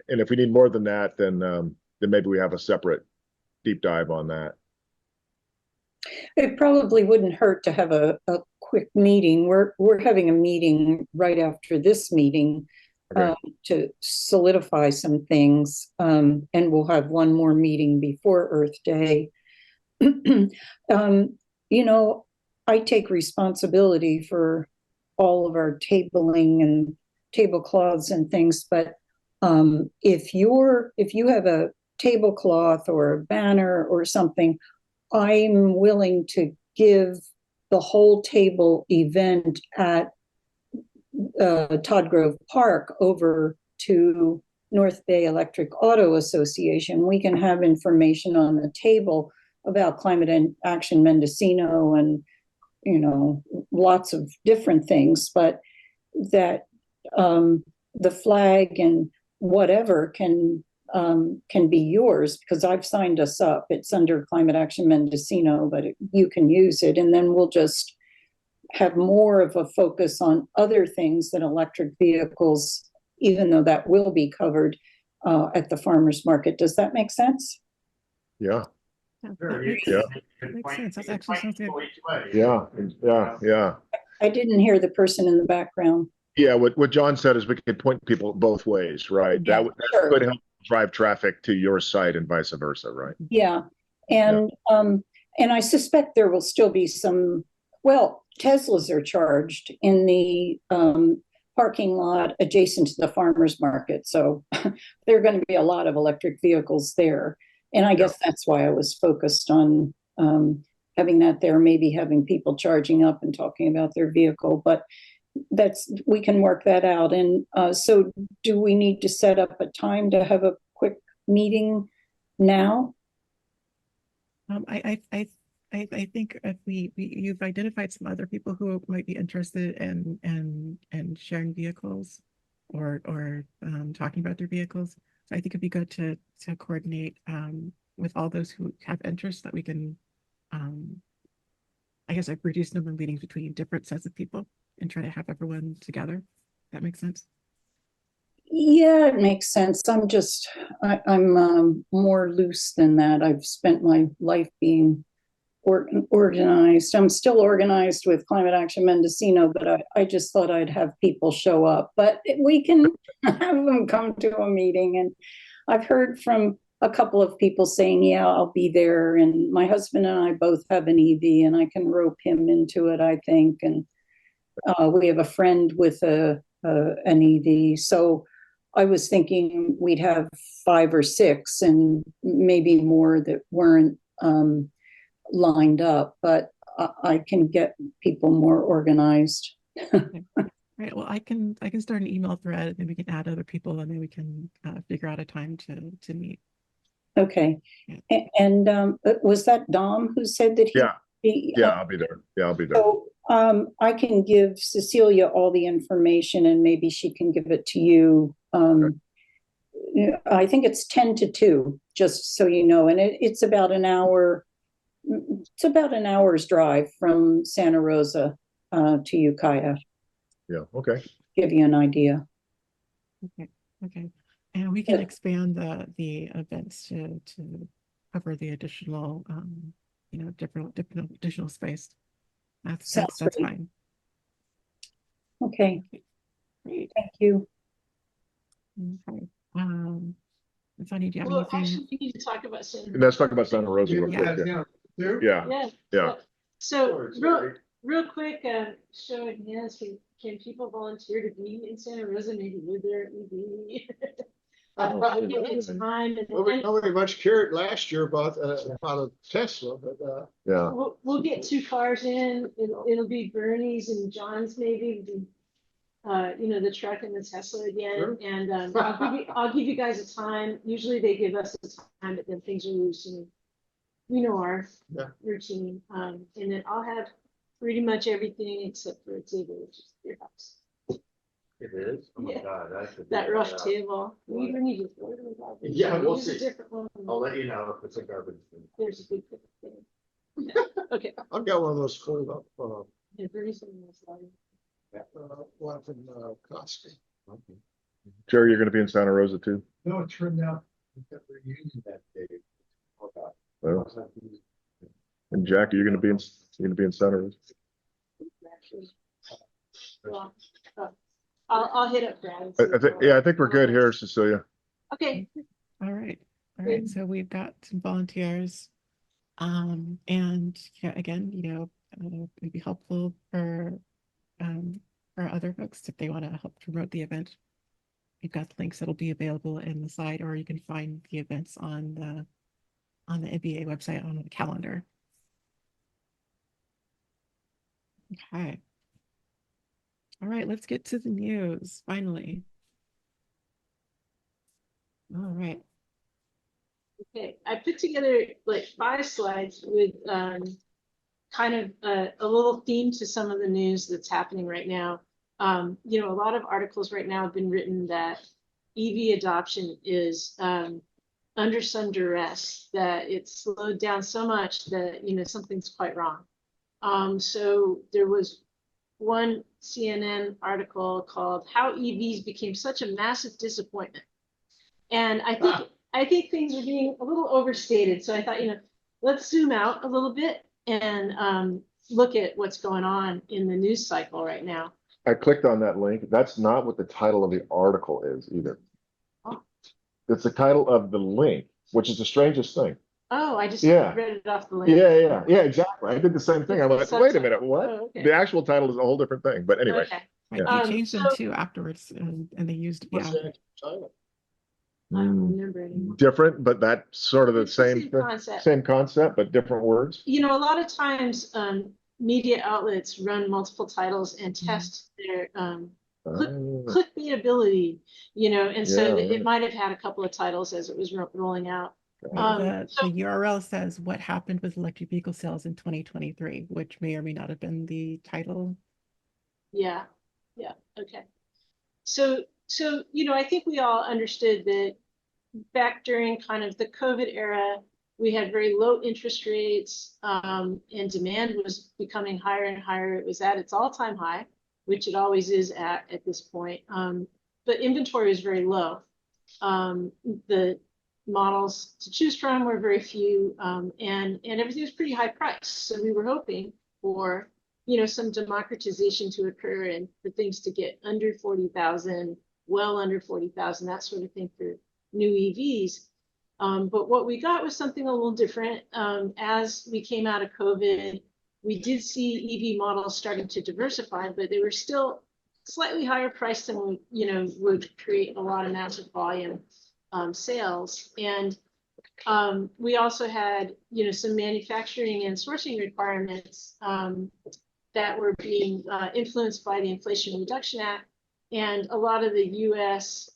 And if we need more than that, then maybe we have a separate deep dive on that. It probably wouldn't hurt to have a quick meeting. We're having a meeting right after this meeting to solidify some things, and we'll have one more meeting before Earth Day. I take responsibility for all of our tabling and tablecloths and things, but if you have a tablecloth or a banner or something, I'm willing to give the whole table event at Todd Grove Park over to North Bay Electric Auto Association. We can have information on the table about climate action Mendocino and, you know, lots of different things, but that the flag and whatever can be yours, because I've signed us up. It's under Climate Action Mendocino, but you can use it. And then we'll just have more of a focus on other things than electric vehicles, even though that will be covered at the farmers market. Does that make sense? Yeah. That makes sense. That actually sounds good. Yeah. I didn't hear the person in the background. Yeah, what John said is we could point people both ways, right? Yeah, That sure. could help drive traffic to your site and vice versa, right? Yeah. And I suspect there will still be some, well, Teslas are charged in the parking lot adjacent to the farmers market. So there are going to be a lot of electric vehicles there. And I guess that's why I was focused on having that there, maybe having people charging up and talking about their vehicle. But we can work that out. And so do we need to set up a time to have a quick meeting now? I think if you've identified some other people who might be interested in sharing vehicles or talking about their vehicles. So I think it'd be good to coordinate with all those who have interest, that we can I guess like reduce number of meetings between different sets of people and try to have everyone together. That makes sense. Yeah, it makes sense. I'm more loose than that. I've spent my life being organized. I'm still organized with Climate Action Mendocino, but I just thought I'd have people show up. But we can have them come to a meeting. And I've heard from a couple of people saying, yeah, I'll be there. And my husband and I both have an EV, and I can rope him into it, I think. And we have a friend with an EV. So I was thinking we'd have 5 or 6 and maybe more that weren't lined up, but I can get people more organized. Right. Well, I can start an email thread, and then we can add other people, and then we can figure out a time to meet. Okay. Yeah. And was that Dom who said that he? I'll be there. Yeah, I'll be there. So I can give Cecilia all the information, and maybe she can give it to you. I think it's 10 to 2, just so you know, and it's about an hour. It's about an hour's drive from Santa Rosa to Ukiah. Yeah. Okay. Give you an idea. Okay. And we can expand the events to cover the additional, different additional space. That's fine. Okay. Great. Thank you. Okay. Sonny, do you have Well, anything? actually, we need to talk about Santa Rosa. Let's talk about Santa Rosa real quick. Yeah. So real quick, show of hands, can people volunteer to be in Santa Rosa, maybe with their EV? Nobody much cared last year about a Tesla, but yeah. We'll get 2 cars in. It'll be Bernie's and John's, maybe the truck and the Tesla again. Sure. And I'll give you guys a time. Usually they give us a time, but then things are loose, and we know our routine. And then I'll have pretty much everything except for a table, which is your house. It is? Oh my God, that rough table. We even need to throw it in the garbage. Yeah, we'll see. A different one. I'll let you know if it's a garbage bin. There's a big thing. Yeah. Okay. I've got one of those fold up one from Costco. Okay. Jerry, you're going to be in Santa Rosa too? No, it turned out we got the reunion that day. Well, and Jackie, you're going to be in Santa Rosa. Well, I'll hit up Brad. I think we're good here, Cecilia. Okay. All right. So we've got some volunteers, and yeah, again, it'd be helpful for other folks if they want to help promote the event. We've got links that'll be available in the slide, or you can find the events on the NBEAA website on the calendar. Okay. All right, let's get to the news, finally. All right. Okay, I put together like 5 slides with kind of a little theme to some of the news that's happening right now. You know, a lot of articles right now have been written that EV adoption is under some duress, that it's slowed down so much that, you know, something's quite wrong. So there was one CNN article called "How EVs Became Such a Massive Disappointment." And I think things are being a little overstated. So I thought, you know, let's zoom out a little bit and look at what's going on in the news cycle right now. I clicked on that link. That's not what the title of the article is either. Oh. It's the title of the link, which is the strangest thing. Oh, I just Yeah. read it off the link. Yeah, exactly. I did the same thing. I went, wait a minute, what? Oh, okay. The actual title is a whole different thing. But anyway, Okay. Right, yeah. they changed them too afterwards, and they used I don't remember anymore. Different, but that sort of the It's the same same concept. but different words. You know, a lot of times media outlets run multiple titles and test their clickbaitability, you know, and so it might have had a couple of titles as it was rolling out. The URL says what happened with electric vehicle sales in 2023, which may or may not have been the title. Yeah, okay. So you know, I think we all understood that back during kind of the COVID era, we had very low interest rates, and demand was becoming higher and higher. It was at its all-time high, which it always is at this point. But inventory was very low. The models to choose from were very few, and everything was pretty high priced. So we were hoping for, you know, some democratization to occur and for things to get under 40,000, well under 40,000, that sort of thing for new EVs. But what we got was something a little different. As we came out of COVID, we did see EV models starting to diversify, but they were still slightly higher priced than, you know, would create a lot of massive volume sales. And we also had, you know, some manufacturing and sourcing requirements that were being influenced by the Inflation Reduction Act. And a lot of the US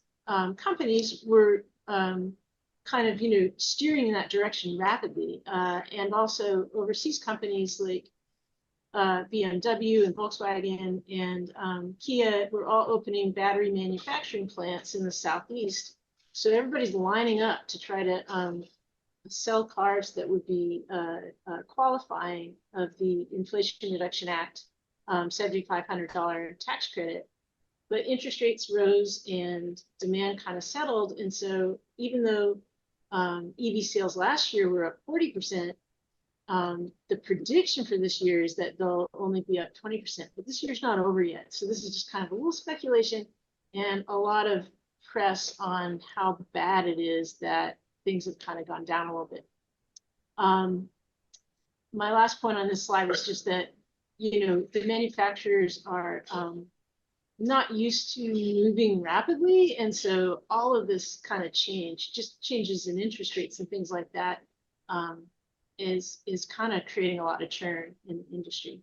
companies were kind of, you know, steering in that direction rapidly. And also overseas companies like BMW and Volkswagen and Kia were all opening battery manufacturing plants in the Southeast. So everybody's lining up to try to sell cars that would be qualifying of the Inflation Reduction Act $7,500 tax credit. But interest rates rose and demand kind of settled. And so even though EV sales last year were up 40%, the prediction for this year is that they'll only be up 20%. But this year's not over yet. So this is just kind of a little speculation and a lot of press on how bad it is that things have kind of gone down a little bit. My last point on this slide was just that, you know, the manufacturers are not used to moving rapidly. And so all of this kind of change, just changes in interest rates and things like that, is kind of creating a lot of churn in the industry.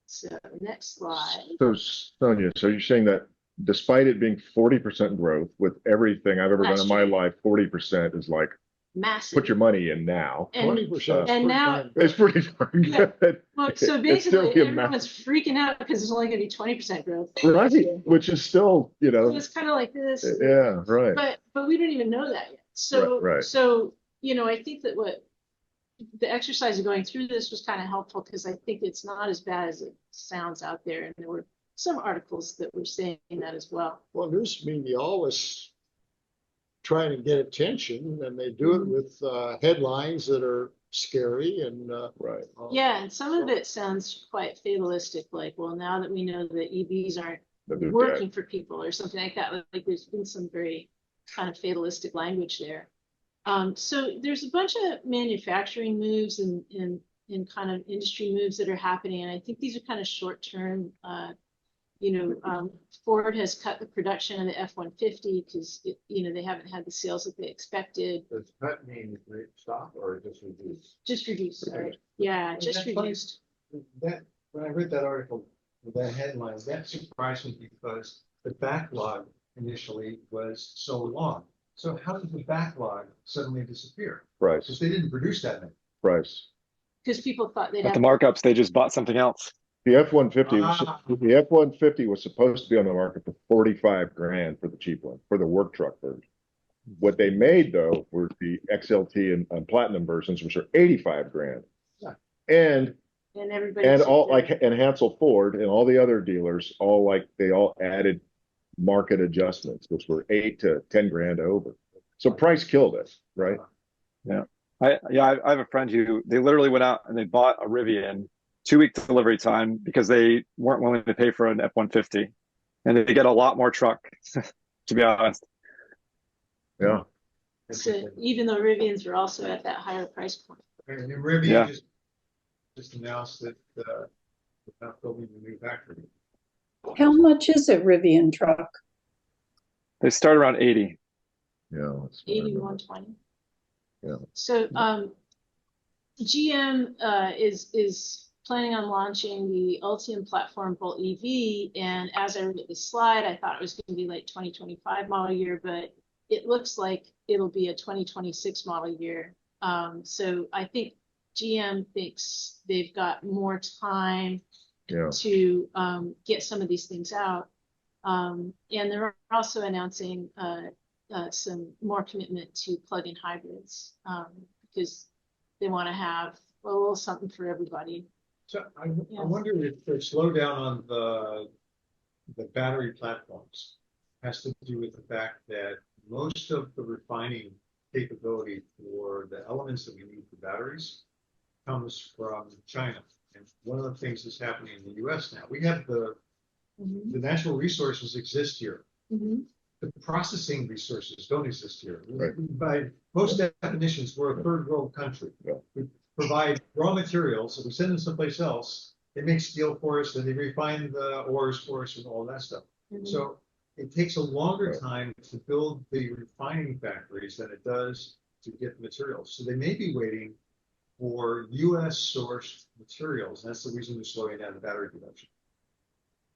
So next slide. So Sonia, so you're saying that despite it being 40% growth with everything I've ever done in my life, 40% is like massive. Put your money in now. 20%. And now it's pretty darn good. Well, so basically everyone's freaking out because it's only going to be 20% growth. Right, which is still, you know. So it's kind of like this. Yeah, right. But we don't even know that yet. So right. So you know, I think that what the exercise of going through this was kind of helpful because I think it's not as bad as it sounds out there, and there were some articles that were saying that as well. Well, news media always try to get attention, and they do it with headlines that are scary and right. Yeah, and some of it sounds quite fatalistic, like, well, now that we know that EVs aren't working for people or something like that. Like there's been some very kind of fatalistic language there. So there's a bunch of manufacturing moves and kind of industry moves that are happening, and I think these are kind of short term. You know, Ford has cut the production of the F-150 because, you know, they haven't had the sales that they expected. Does cut mean stop or just reduce? Just reduce, sorry. Yeah, just reduced. That, when I read that article, with that headline, that surprised me because the backlog initially was so long. So how did the backlog suddenly disappear? Price. Because they didn't produce that many. Price. Because people thought they'd But have the markups, they just bought something else. The F-150 Ah. the F-150 was supposed to be on the market for 45 grand for the cheap one, for the work truck version. What they made though were the XLT and platinum versions, which are 85 grand. Yeah. and everybody And should all do- like and Hansel Ford and all the other dealers they all added market adjustments, which were 8 to 10 grand over. So price killed it, right? Yeah. I have a friend who they literally went out and they bought a Rivian 2-week delivery time because they weren't willing to pay for an F-150, and they get a lot more truck, to be honest. Yeah. So even though Rivians were also at that higher price point. And Rivian Yeah. just announced that they're not building a new factory. How much is a Rivian truck? They start around 80. Yeah. 8120. Yeah. So GM is planning on launching the Ultium platform Bolt EV, and as I read the slide, I thought it was going to be like 2025 model year, but it looks like it'll be a 2026 model year. So I think GM thinks they've got more time to get some of these things out. And they're also announcing some more commitment to plug-in hybrids because they want to have a little something for everybody. So I wonder if the slowdown on the battery platforms has to do with the fact that most of the refining capability for the elements that we need for batteries comes from China. And one of the things that's happening in the US now, we have the natural resources exist here. The processing resources don't exist here. Right. By most definitions, we're a third world country. Yeah. We provide raw materials, so we send them someplace else. They make steel for us, and they refine the ores for us and all that stuff. So it takes a longer time to build the refining factories than it does to get the materials. So they may be waiting for US sourced materials. That's the reason they're slowing down the battery production.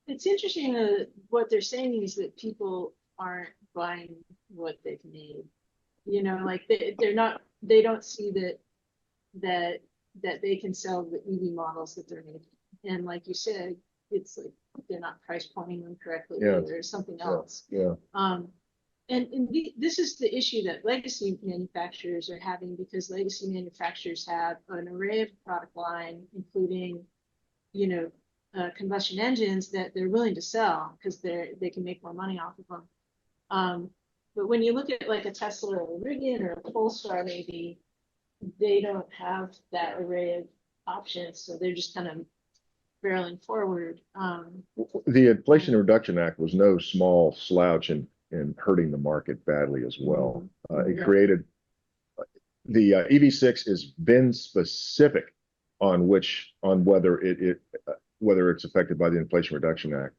It's interesting that what they're saying is that people aren't buying what they've made. You know, like they don't see that they can sell the EV models that they're making. And like you said, it's like they're not price pointing them correctly. Yeah. There's something else. Yeah. This is the issue that legacy manufacturers are having, because legacy manufacturers have an array of product line, including, combustion engines that they're willing to sell because they can make more money off of them. But when you look at like a Tesla or a Rivian or a Polestar, maybe they don't have that array of options, so they're just kind of barreling forward. The Inflation Reduction Act was no small slouch in hurting the market badly as well. It created the EV6 is VIN specific on whether whether it's affected by the Inflation Reduction Act.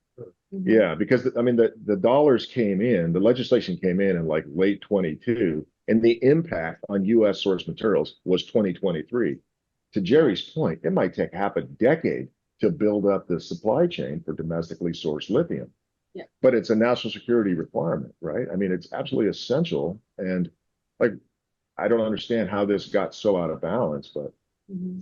Yeah, because the dollars came in, the legislation came in like late 22, and the impact on U.S. source materials was 2023. To Jerry's point, it might take half a decade to build up the supply chain for domestically sourced lithium. Yeah. But it's a national security requirement, right? I mean, it's absolutely essential. And like, I don't understand how this got so out of balance, but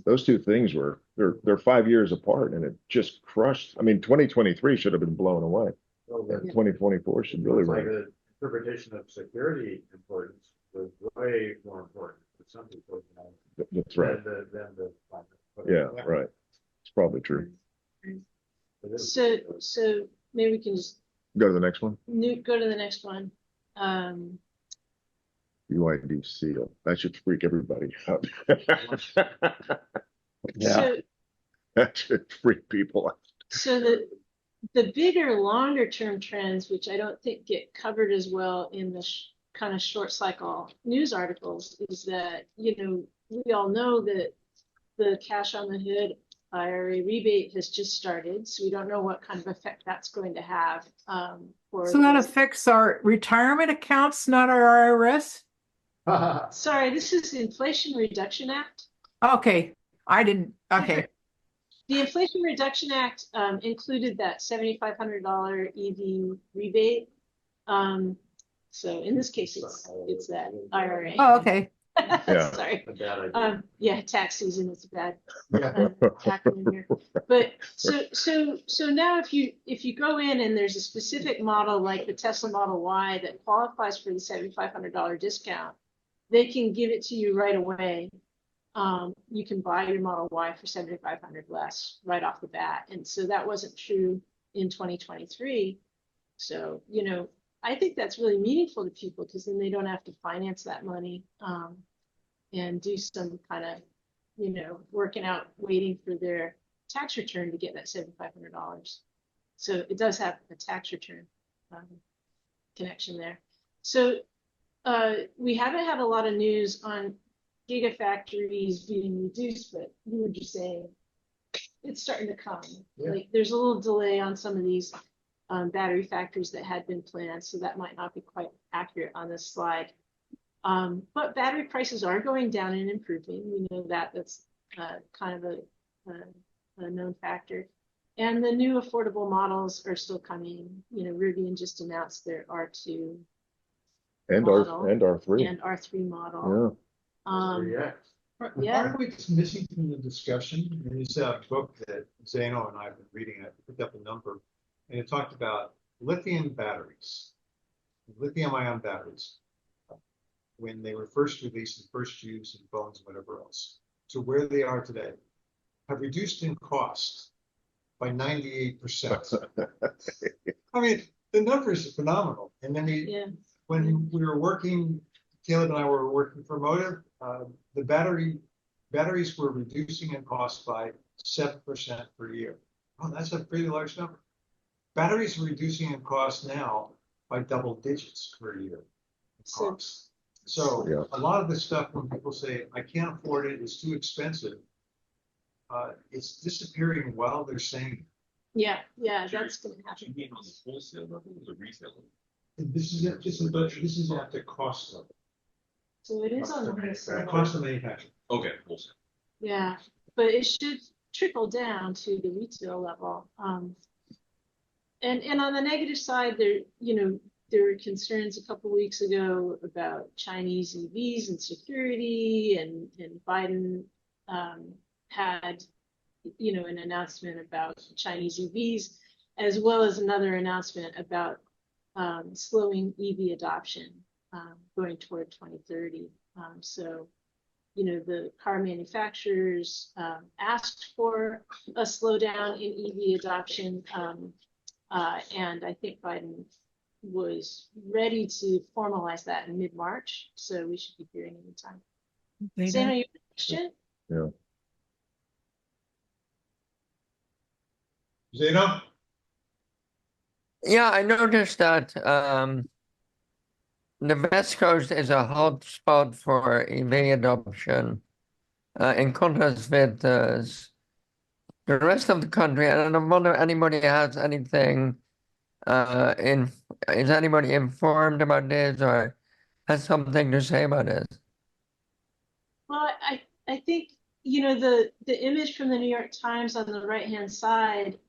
those two things they're 5 years apart, and it just crushed. I mean, 2023 should have been blown away. 2024 should really Like run. the interpretation of security importance was way more important for some people. That's right. Than the Yeah, right. It's probably true. So maybe we can just Go to the next one. go to the next one. UID seal. That should freak everybody out. So, That should freak people out. so the bigger, longer term trends, which I don't think get covered as well in the kind of short cycle news articles, is that, we all know that the cash on the hood IRA rebate has just started, so we don't know what kind of effect that's going to have. So that affects our retirement accounts, not our IRS? Sorry, this is the Inflation Reduction Act. Okay, okay. The Inflation Reduction Act included that $7,500 EV rebate. So in this case, it's that IRA. Oh, okay. Yeah. Sorry. A bad idea. Yeah, tax season is a bad acronym here. But so now if you go in and there's a specific model like the Tesla Model Y that qualifies for the $7,500 discount, they can give it to you right away. You can buy your Model Y for $7,500 less right off the bat. And so that wasn't true in 2023. So, I think that's really meaningful to people because then they don't have to finance that money and do some kind of, working out, waiting for their tax return to get that $7,500. So it does have a tax return connection there. So we haven't had a lot of news on gigafactories being reduced, but you were just saying it's starting to come. Yeah. Like there's a little delay on some of these battery factories that had been planned, so that might not be quite accurate on this slide. But battery prices are going down and improving. We know that that's kind of a known factor. And the new affordable models are still coming. Rivian just announced their R2 And model R3. and R3 model. Yeah. Yeah. Part of what's missing from the discussion is a book that Zeno and I have been reading. I picked up a number, and it talked about lithium batteries, lithium-ion batteries, when they were first released and first used in phones and whatever else, to where they are today, have reduced in cost by 98%. I mean, the numbers are phenomenal. And then when we were working, Caleb and I were working for Motive, the batteries were reducing in cost by 7% per year. Oh, that's a pretty large number. Batteries are reducing in cost now by double digits per year in cost. So a lot of this stuff, when people say, I can't afford it, it's too expensive, it's disappearing while they're saying it. Yeah, that's going to happen. You mean on the wholesale level or the retail level? This is at the cost level. So it is on the wholesale. Cost of manufacturing. Okay, wholesale. Yeah, but it should trickle down to the retail level. And on the negative side, there were concerns a couple weeks ago about Chinese EVs and security, and Biden had an announcement about Chinese EVs, as well as another announcement about slowing EV adoption going toward 2030. So the car manufacturers asked for a slowdown in EV adoption, and I think Biden was ready to formalize that in mid-March, so we should be hearing anytime. Sam, you have a question? Yeah. Zeno? Yeah, I noticed that the West Coast is a hot spot for EV adoption, in contrast with the rest of the country. And I wonder if anybody has anything is anybody informed about this or has something to say about this? Well, I think the image from the New York Times on the right-hand side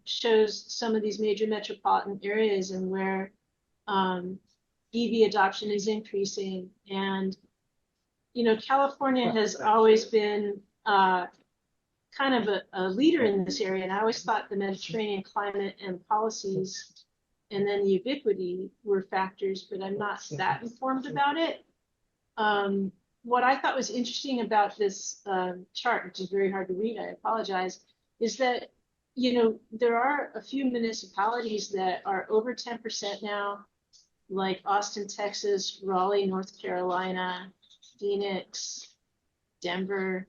shows some of these major metropolitan areas and where EV adoption is increasing. And California has always been kind of a leader in this area, and I always thought the Mediterranean climate and policies and then the ubiquity were factors, but I'm not that informed about it. What I thought was interesting about this chart, which is very hard to read, I apologize, is that there are a few municipalities that are over 10% now, like Austin, Texas, Raleigh, North Carolina, Phoenix, Denver.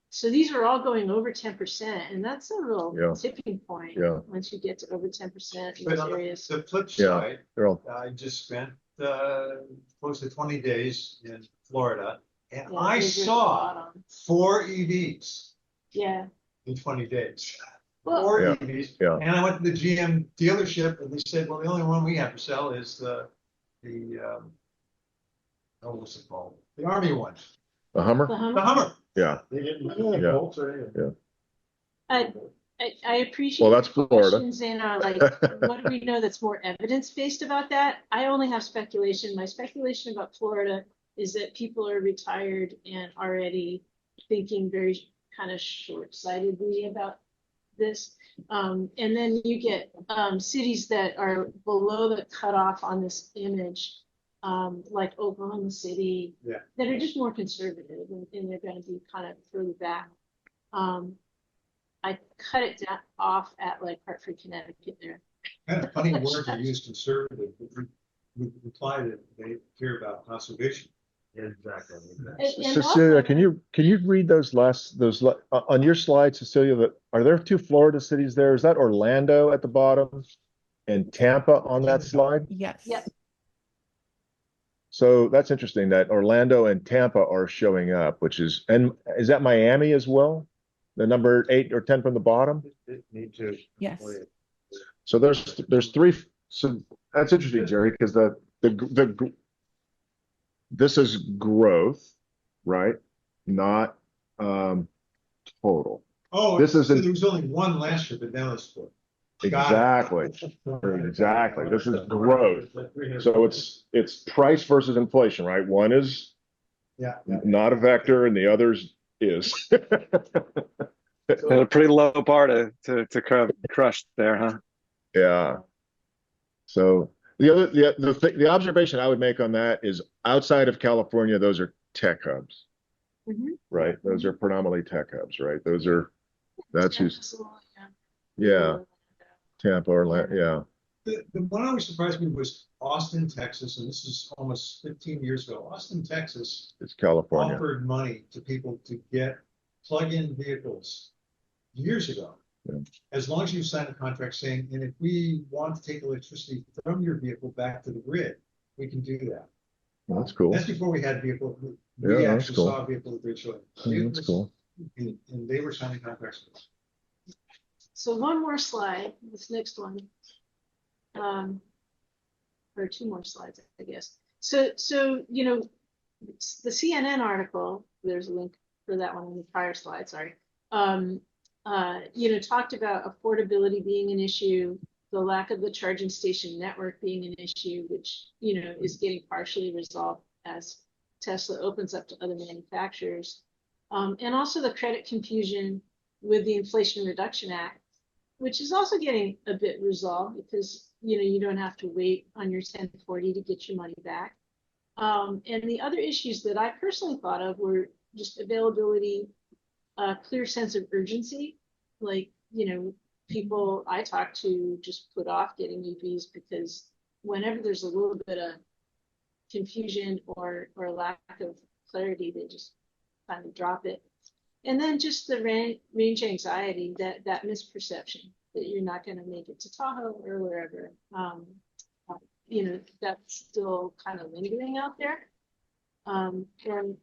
So these are all going over 10%, and that's a real tipping point once you get to over 10% in But these on areas. the flip side, I just spent close to 20 days in Florida, and I saw 4 EVs in 20 days. Well, 4 EVs. And I went to the GM dealership, and they said, well, the only one we have to sell is the what's it called? The Army one. The Hummer? The Hummer? The Hummer. Yeah. They didn't Yeah. bolts or anything. Yeah. I appreciate Well, that's your Florida. questions and like, what do we know that's more evidence-based about that? I only have speculation. My speculation about Florida is that people are retired and already thinking very kind of short-sightedly about this. And then you get cities that are below the cutoff on this image, like Oklahoma City, that are just more conservative and they're going to be kind of further back. I cut it down off at like Hartford, Connecticut there. Kind of funny word to use, conservative, would imply that they care about conservation. Exactly. Cecilia, can you read on your slide, Cecilia? That are there 2 Florida cities there? Is that Orlando at the bottom and Tampa on that slide? Yes. Yes. So that's interesting that Orlando and Tampa are showing up, and is that Miami as well? The number 8 or 10 from the bottom? Need to. Yes. So there's 3. So that's interesting, Jerry, because this is growth, right? Not total. Oh, this is so there was only one last year, but now it's 4. Exactly. Exactly. This is growth. So it's price versus inflation, right? One is not a vector and the others is. A pretty low bar to crush there, huh? Yeah. So the observation I would make on that is outside of California, those are tech hubs, right? Those are predominantly tech hubs, right? That's who's, Tampa, Orlando, The one always surprised me was Austin, Texas, and this is almost 15 years ago. Austin, Texas, it's California. Offered money to people to get plug-in vehicles years ago. Yeah. As long as you sign a contract saying, and if we want to take electricity from your vehicle back to the grid, we can do that. Well, that's cool. That's before we had vehicles. We Yeah, actually cool. saw vehicles with choice. That's cool. And they were signing contracts with us. So one more slide, this next one, or 2 more slides, I guess. So the CNN article, there's a link for that one in the prior slide, sorry. Talked about affordability being an issue, the lack of the charging station network being an issue, which, is getting partially resolved as Tesla opens up to other manufacturers. And also the credit confusion with the Inflation Reduction Act, which is also getting a bit resolved because, you don't have to wait on your 1040 to get your money back. And the other issues that I personally thought of were just availability, clear sense of urgency. Like, people I talk to just put off getting EVs because whenever there's a little bit of confusion or lack of clarity, they just kind of drop it. And then just the range anxiety, that misperception that you're not going to make it to Tahoe or wherever. That's still kind of lingering out there. And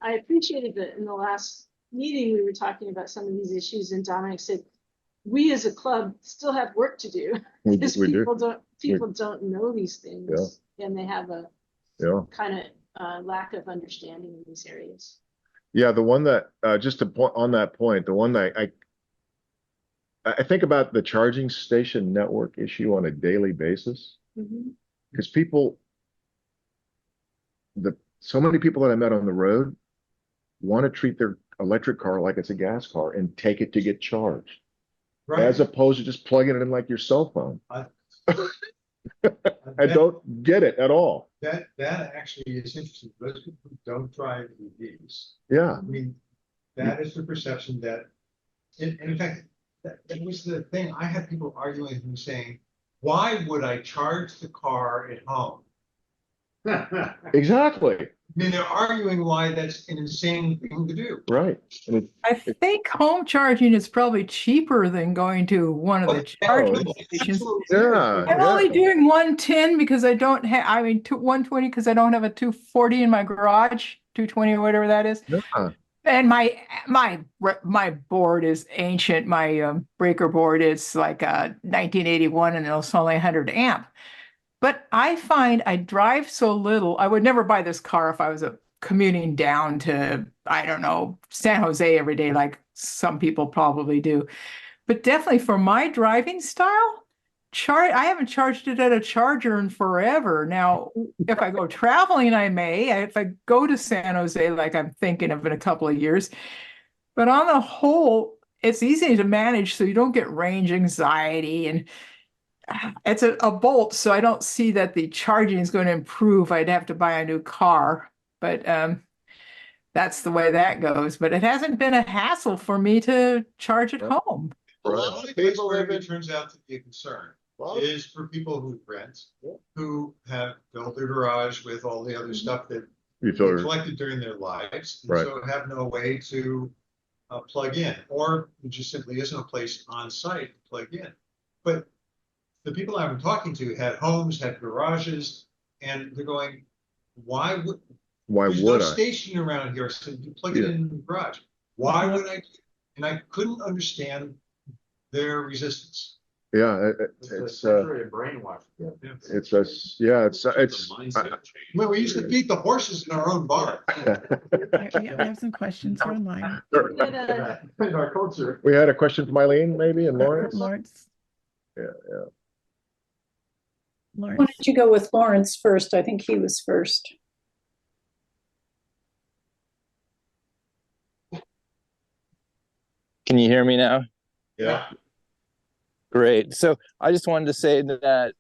I appreciated that in the last meeting we were talking about some of these issues, and Dominic said, we as a club still have work to do because people don't know these things, and they have a kind of lack of understanding in these areas. Yeah, the one that just to point on that point, the one that I think about the charging station network issue on a daily basis, because so many people that I met on the road want to treat their electric car like it's a gas car and take it to get charged, as opposed to just plugging it in like your cell phone. I don't get it at all. That actually is interesting. Those people who don't drive EVs. Yeah. I mean, that is the perception that, and in fact, that was the thing. I had people arguing and saying, why would I charge the car at home? Exactly. I mean, they're arguing why that's an insane thing to do. Right. I think home charging is probably cheaper than going to one of the charging stations. Yeah. I'm only doing 110 because I don't have, 120 because I don't have a 240 in my garage, 220 or whatever that is. Yeah. And my board is ancient. My breaker board is like a 1981 and it's only 100 amp. But I find I drive so little. I would never buy this car if I was commuting down to, I don't know, San Jose every day, like some people probably do. but definitely for my driving style, I haven't charged it at a charger in forever. Now, if I go traveling, I may. If I go to San Jose, like I'm thinking of in a couple of years, but on the whole, it's easy to manage so you don't get range anxiety. And it's a Bolt, so I don't see that the charging is going to improve. I'd have to buy a new car, but that's the way that goes. But it hasn't been a hassle for me to charge at home. A lot of people where it turns out to be a concern is for people who rent, who have built their garage with all the other stuff that they collected during their lives, and so have no way to plug in, or there just simply isn't a place on site to plug in. But the people I've been talking to had homes, had garages, and they're going, there's no station around here, so you plug it in the garage. Why would I? And I couldn't understand their resistance. Yeah, it's brainwashing. Well, we used to beat the horses in our own barn. We have some questions online. We had a question from Eileen, maybe, and Lawrence. Lawrence. Yeah. Why don't you go with Lawrence first? I think he was first. Can you hear me now? Yeah. Great. So I just wanted to say that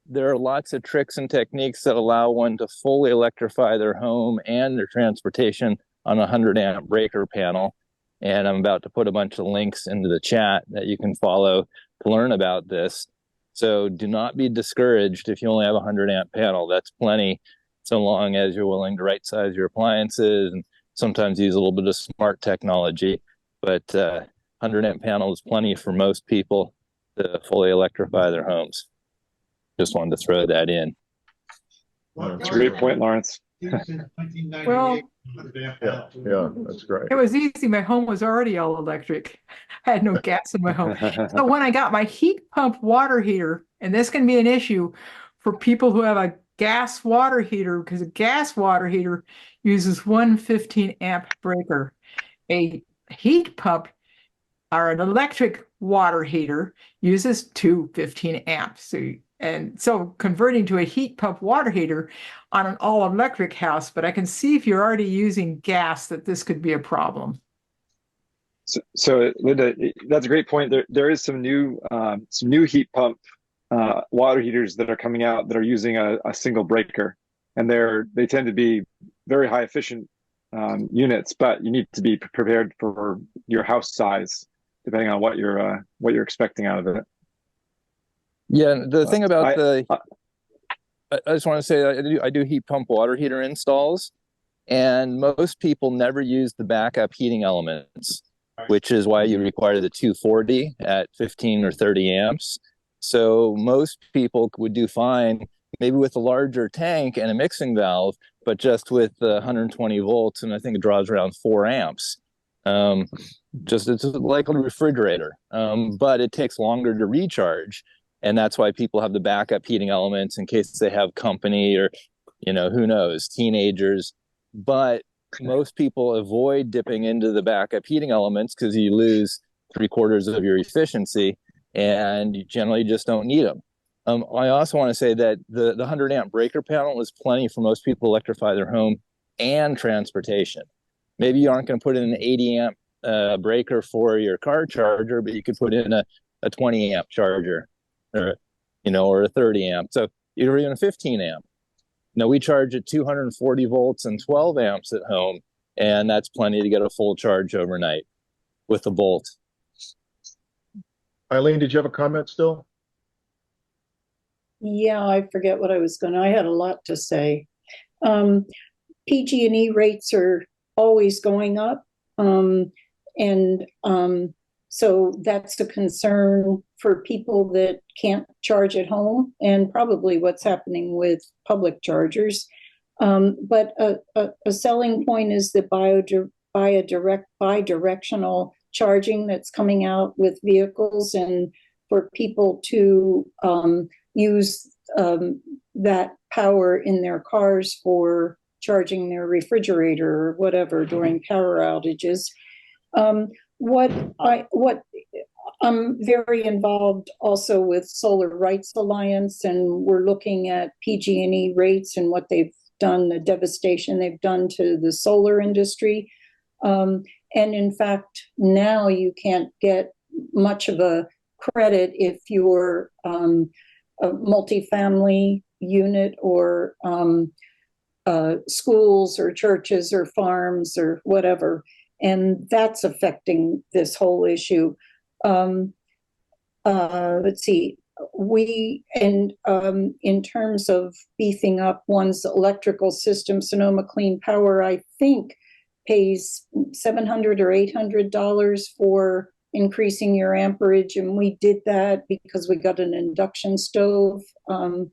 there are lots of tricks and techniques that allow one to fully electrify their home and their transportation on a 100-amp breaker panel. And I'm about to put a bunch of links into the chat that you can follow to learn about this. So do not be discouraged if you only have a 100-amp panel. That's plenty, so long as you're willing to right size your appliances and sometimes use a little bit of smart technology. But 100-amp panel is plenty for most people to fully electrify their homes. Just wanted to throw that in. That's a great point, Lawrence. Well, yeah, that's great. It was easy. My home was already all electric. I had no gas in my home. So when I got my heat pump water heater, and this can be an issue for people who have a gas water heater, because a gas water heater uses one 15-amp breaker. A heat pump or an electric water heater uses two 15 amps. So converting to a heat pump water heater on an all-electric house, but I can see if you're already using gas that this could be a problem. So Linda, that's a great point. There is some new heat pump water heaters that are coming out that are using a single breaker, and they tend to be very high efficient units, but you need to be prepared for your house size, depending on what you're expecting out of it. Yeah, the thing about I just want to say I do heat pump water heater installs, and most people never use the backup heating elements, which is why you require the 240 at 15 or 30 amps. So most people would do fine, maybe with a larger tank and a mixing valve, but just with 120 volts, and I think it draws around 4 amps. It's like a refrigerator, but it takes longer to recharge. And that's why people have the backup heating elements in case they have company or, who knows, teenagers. But most people avoid dipping into the backup heating elements because you lose 3/4 of your efficiency, and you generally just don't need them. I also want to say that the 100-amp breaker panel is plenty for most people to electrify their home and transportation. Maybe you aren't going to put in an 80-amp breaker for your car charger, but you could put in a 20-amp charger, or a 30-amp. So even a 15-amp. We charge at 240 volts and 12 amps at home, and that's plenty to get a full charge overnight with the Bolt. Eileen, did you have a comment still? Yeah, I forget what I had a lot to say. PG&E rates are always going up. So that's a concern for people that can't charge at home, and probably what's happening with public chargers. But a selling point is the bi-directional charging that's coming out with vehicles, and for people to use that power in their cars for charging their refrigerator or whatever during power outages. What I'm very involved also with Solar Rights Alliance, and we're looking at PG&E rates and what they've done, the devastation they've done to the solar industry. And in fact, now you can't get much of a credit if you're a multifamily unit or schools or churches or farms or whatever. And that's affecting this whole issue. Let's see, in terms of beefing up one's electrical system, Sonoma Clean Power, I think, pays $700 or $800 for increasing your amperage, and we did that because we got an induction stove, and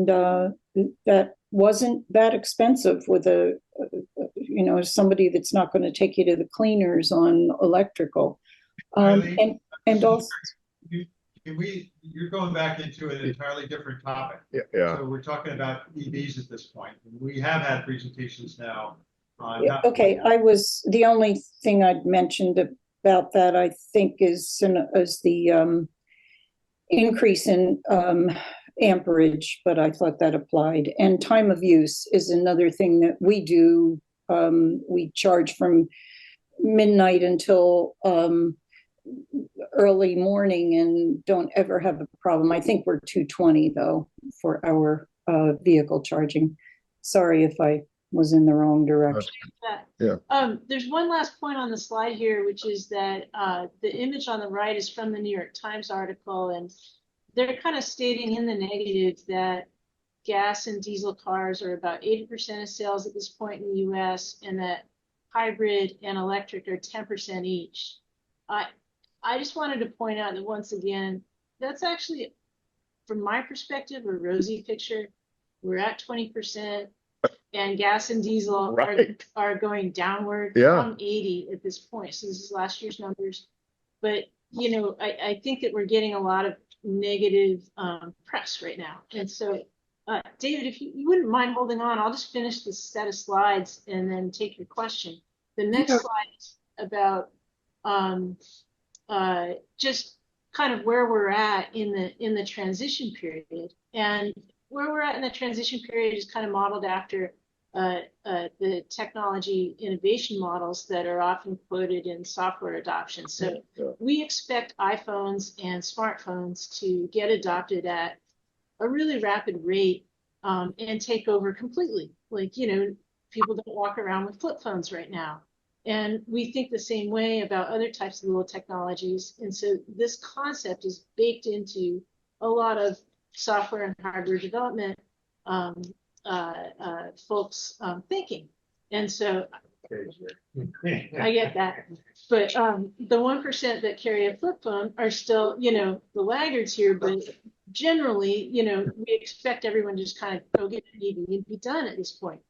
that wasn't that expensive with somebody that's not going to take you to the cleaners on electrical. And also, you're going back into an entirely different topic. Yeah. So we're talking about EVs at this point. We have had presentations now. Okay, the only thing I'd mentioned about that, I think, is the increase in amperage, but I thought that applied. And time of use is another thing that we do. We charge from midnight until early morning and don't ever have a problem. I think we're 220 though for our vehicle charging. Sorry if I was in the wrong direction. Yeah. There's one last point on the slide here, which is that the image on the right is from the New York Times article, and they're kind of stating in the negative that gas and diesel cars are about 80% of sales at this point in the US, and that hybrid and electric are 10% each. I just wanted to point out that once again, that's actually, from my perspective, a rosy picture. We're at 20%, and gas and diesel are going downward from 80 at this point. So this is last year's numbers. But, I think that we're getting a lot of negative press right now. And so, David, if you wouldn't mind holding on, I'll just finish this set of slides and then take your question. The next slide is about just kind of where we're at in the transition period. And where we're at in the transition period is kind of modeled after the technology innovation models that are often quoted in software adoption. So we expect iPhones and smartphones to get adopted at a really rapid rate and take over completely. Like, people don't walk around with flip phones right now. And we think the same way about other types of little technologies. And so this concept is baked into a lot of software and hardware development folks thinking. And so I get that. But the 1% that carry a flip phone are still, the laggards here. But generally, we expect everyone to just kind of go get an EV and be done at this point.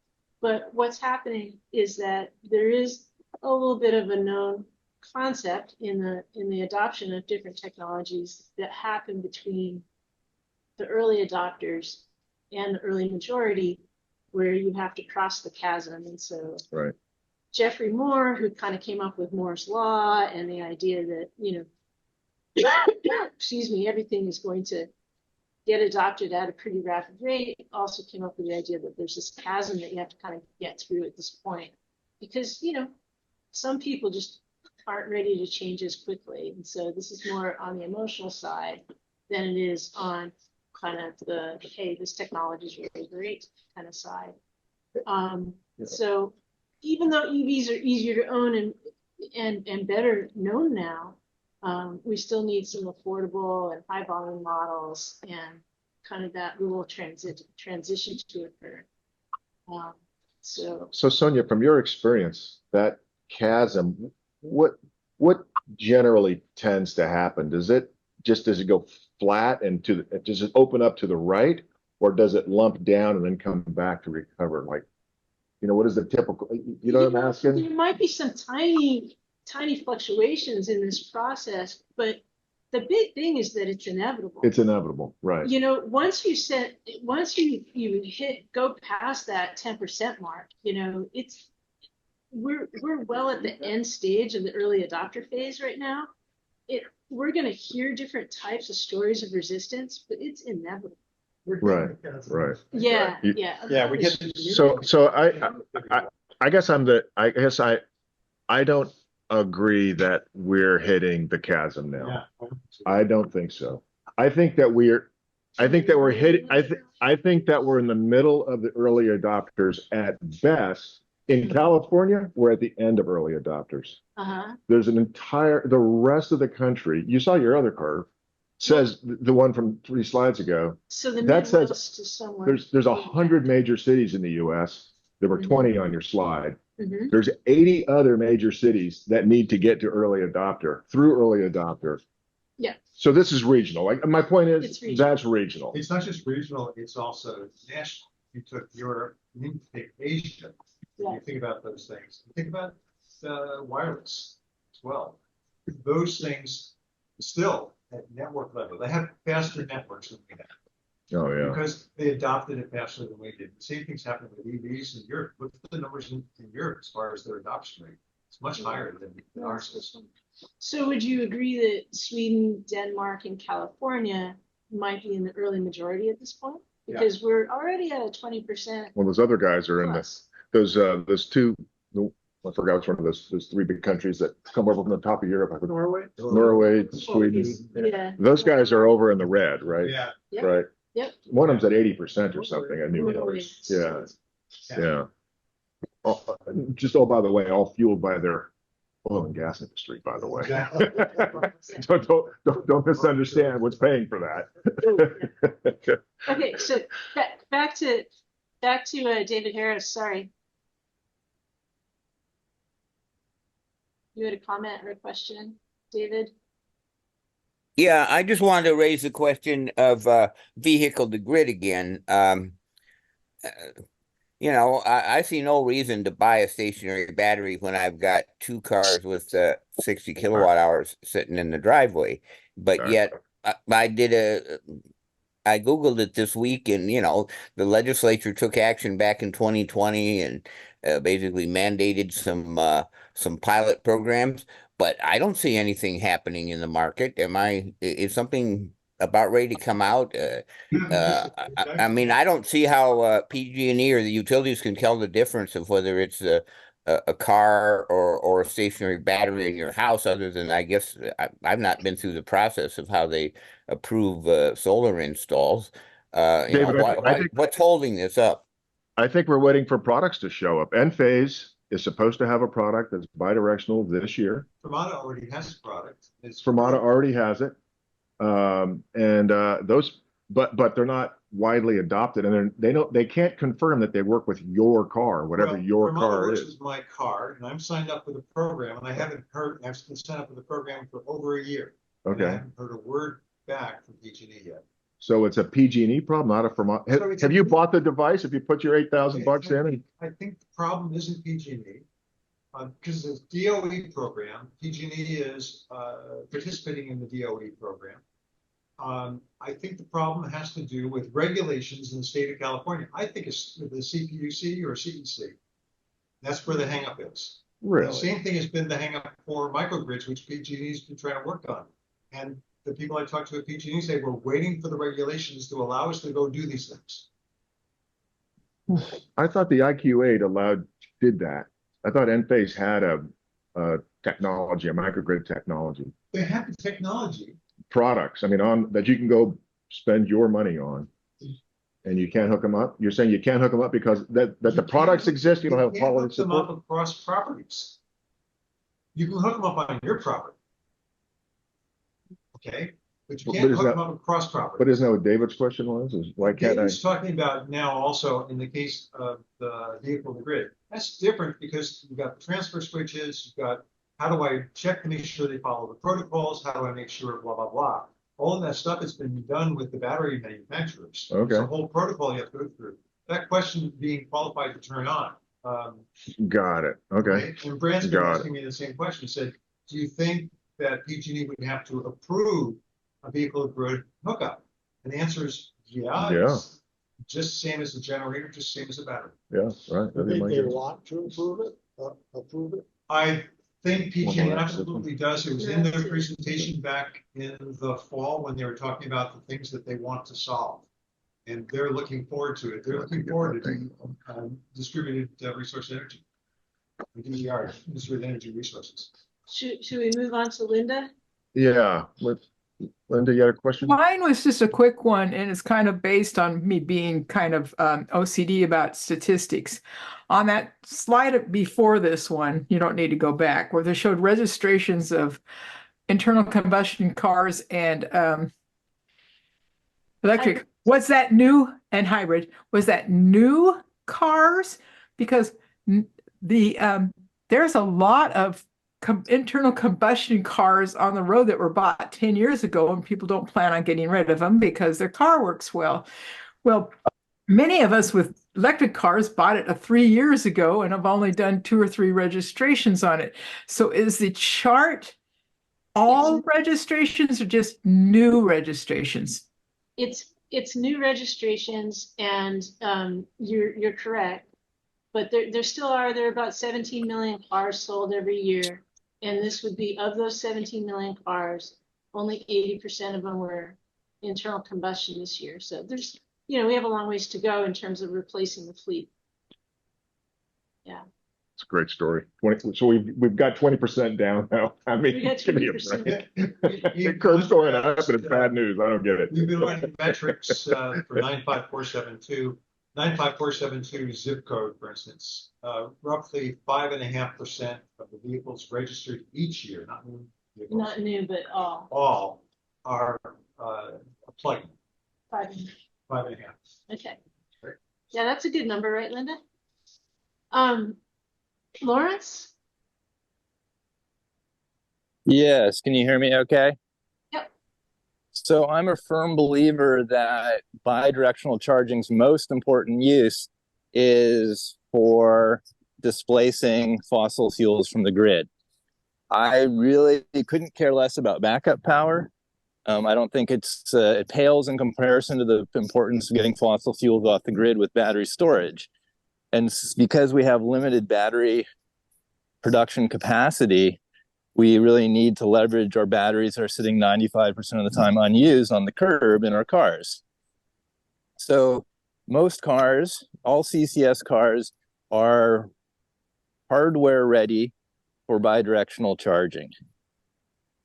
But what's happening is that there is a little bit of a known concept in the adoption of different technologies that happen between the early adopters and the early majority, where you have to cross the chasm. And so Geoffrey Moore, who kind of came up with Moore's Law and the idea that, everything is going to get adopted at a pretty rapid rate, also came up with the idea that there's this chasm that you have to kind of get through at this point. Because, some people just aren't ready to change as quickly. And so this is more on the emotional side than it is on kind of the, hey, this technology is really great kind of side. So even though EVs are easier to own and better known now, we still need some affordable and high volume models and kind of that little transition to occur. So Sonia, from your experience, that chasm, what generally tends to happen? Does it go flat and does it open up to the right, or does it lump down and then come back to recover? Like, what is the typical, what I'm asking? There might be some tiny fluctuations in this process, but the big thing is that it's inevitable. It's inevitable, right? Once you go past that 10% mark, we're well at the end stage of the early adopter phase right now. we're gonna hear different types of stories of resistance, but it's inevitable. Right, right. Yeah, You- yeah. Yeah, we get. So I guess I don't agree that we're hitting the chasm now. Yeah. I don't think so. I think that we're hitting, I think that we're in the middle of the early adopters at best. In California, we're at the end of early adopters. Uh-huh. There's the rest of the country, you saw your other curve, says the one from 3 slides ago. So the That says Midwest is somewhere. there's 100 major cities in the US. There were 20 on your slide. Mhm. There's 80 other major cities that need to get to early adopter through early adopter. Yeah. So this is regional. Like my point It's is regional. that's regional. It's not just regional, it's also national. You took Europe, you need to take Asia. Yeah. You think about those things. You think about wireless as well. Those things still at network level, they have faster networks than we have. Oh yeah. Because they adopted it faster than we did. The same thing's happening with EVs in Europe. Look at the numbers in Europe as far as their adoption rate. It's much higher than our system. So would you agree that Sweden, Denmark, and California might be in the early majority at this point? Because we're already at a 20%. Well, those other guys are in those two. I forgot which one of those 3 big countries that come over from the top of Europe. Norway, Sweden. Yeah. Those guys are over in the red, right? Yeah. Yep. Right. Yep. One of them's at 80% or something. I knew it was. Yeah. Yeah. Oh, just by the way, all fueled by their oil and gas industry, by the way. Don't misunderstand what's paying for that. Okay, so back to David Harris. Sorry, you had a comment or a question, David? Yeah, I just wanted to raise the question of vehicle to grid again. I see no reason to buy a stationary battery when I've got 2 cars with 60 kilowatt hours sitting in the driveway. But yet I Googled it this week, and the legislature took action back in 2020 and basically mandated some pilot programs. But I don't see anything happening in the market. Is something about ready to come out? I mean, I don't see how PG&E or the utilities can tell the difference of whether it's a car or a stationary battery in your house, other than I guess I've not been through the process of how they approve solar installs. David, What's holding this up? I think we're waiting for products to show up. Enphase is supposed to have a product that's bidirectional this year. Fermata already has a product. Fermata already has it. But they're not widely adopted, and they can't confirm that they work with your car, whatever your car works is. with my car, and I'm signed up for the program, and I've been signed up for the program for over a year. Okay. And I haven't heard a word back from PG&E yet. So it's a PG&E problem, not a Fermata. Have you bought the device? Have you put your $8,000 in? I think the problem isn't PG&E. Because the DOE program, PG&E is participating in the DOE program. I think the problem has to do with regulations in the state of California. I think it's the CPUC or CEC. That's where the hangup is. Really? The same thing has been the hangup for microgrids, which PG&E's been trying to work on. And the people I talked to at PG&E say, we're waiting for the regulations to allow us to go do these things. I thought the IQ8 did that. I thought Enphase had a technology, a microgrid technology. They have the technology. Products, I mean, that you can go spend your money on, and you can't hook them up. You're saying you can't hook them up because that the products exist. You don't have quality support. You can't hook them up across properties. You can hook them up on your property, okay, but you can't hook them up across property. But isn't that what David's question was? Is why can't I? David's talking about now also in the case of the vehicle to grid. That's different because you've got the transfer switches. You've got how do I check to make sure they follow the protocols? How do I make sure blah, blah, blah? All of that stuff has been done with the battery manufacturers. Okay. It's a whole protocol you have to go through. That question being qualified to turn on. Got it. Okay. Right? And Brand's been asking me the same question. He said, do you think that PG&E would have to approve a vehicle grid hookup? And the answer is yeah. It's just same as the generator, just same as the battery. Yeah, right. I think they want to approve it. thing PG One more after this absolutely does. It was in their presentation back in the fall when they were talking about the things that they want to solve. And they're looking forward to it. They're looking forward to distributed resource energy. DER, distributed energy resources. Should we move on to Linda? Yeah, Linda, you had a question? Mine was just a quick one, and it's kind of based on me being kind of OCD about statistics. On that slide before this one, you don't need to go back, where they showed registrations of internal combustion cars and electric. Hybrid. Was that new and hybrid? Was that new cars? Because there's a lot of internal combustion cars on the road that were bought 10 years ago, and people don't plan on getting rid of them because their car works well. Well, many of us with electric cars bought it 3 years ago and have only done 2 or 3 registrations on it. So is the chart all registrations or just new registrations? It's new registrations, and you're correct. But there are about 17 million cars sold every year. And this would be, of those 17 million cars, only 80% of them were internal combustion this year. So there's, we have a long ways to go in terms of replacing the fleet. Yeah. It's a great story. So we've got 20% down now. I mean, give me a break. The curve's going up, but it's bad news. I don't get it. We've been running metrics for 95472. 95472 zip code, for instance, roughly 5.5% of the vehicles registered each year, not new vehicles. Not new, but all. All are plug-in. 5.5. 5.5. Okay. Yeah, that's a good number, right, Linda? Lawrence? Yes, can you hear me okay? Yep. So I'm a firm believer that bidirectional charging's most important use is for displacing fossil fuels from the grid. I really couldn't care less about backup power. I don't think it pales in comparison to the importance of getting fossil fuels off the grid with battery storage. And because we have limited battery production capacity, we really need to leverage our batteries that are sitting 95% of the time unused on the curb in our cars. So most cars, all CCS cars, are hardware ready for bidirectional charging.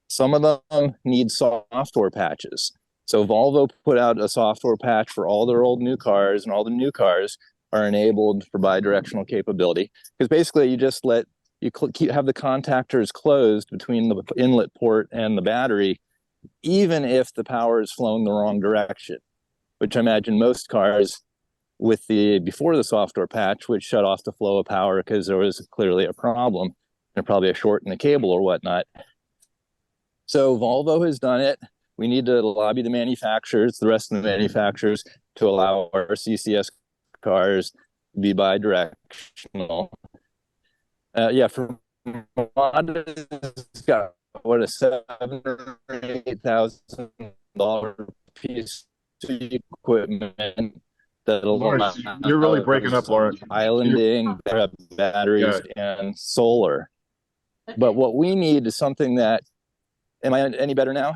Some of them need software patches. So Volvo put out a software patch for all their old new cars, and all the new cars are enabled for bidirectional capability. Because basically you just have the contactors closed between the inlet port and the battery, even if the power is flowing the wrong direction, which I imagine most cars before the software patch would shut off the flow of power because there was clearly a problem and probably a short in the cable or whatnot. So Volvo has done it. We need to lobby the manufacturers, the rest of the manufacturers, to allow our CCS cars to be bidirectional. For Mazda's got what, a $7,000 or $8,000 piece of equipment that'll Lawrence, you're really breaking up, Lawrence. Islanding, batteries, and solar. But what we need is something that, am I any better now?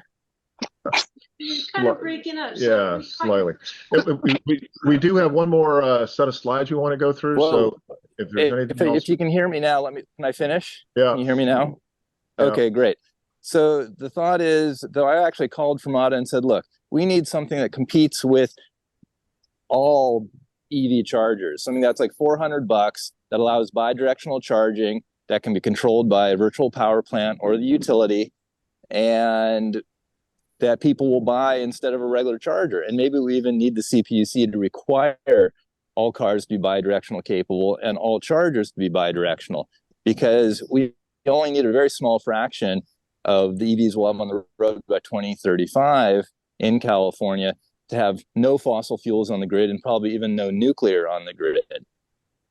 You're kind of breaking up. Yeah, slightly. We do have one more set of slides we want to go through. Whoa. So if there's anything else. If you can hear me now, can I finish? Yeah. Can you hear me now? Yeah. Okay, great. So the thought is, though, I actually called Fermata and said, look, we need something that competes with all EV chargers, something that's like $400 that allows bidirectional charging that can be controlled by a virtual power plant or the utility, and that people will buy instead of a regular charger. And maybe we even need the CPUC to require all cars to be bidirectional capable and all chargers to be bidirectional, because we only need a very small fraction of the EVs we'll have on the road by 2035 in California to have no fossil fuels on the grid and probably even no nuclear on the grid.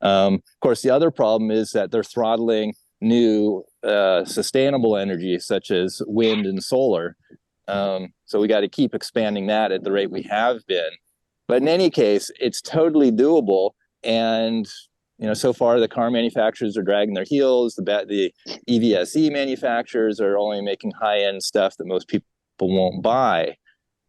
Of course, the other problem is that they're throttling new sustainable energy such as wind and solar. So we got to keep expanding that at the rate we have been. But in any case, it's totally doable. And so far the car manufacturers are dragging their heels. The EVSE manufacturers are only making high-end stuff that most people won't buy.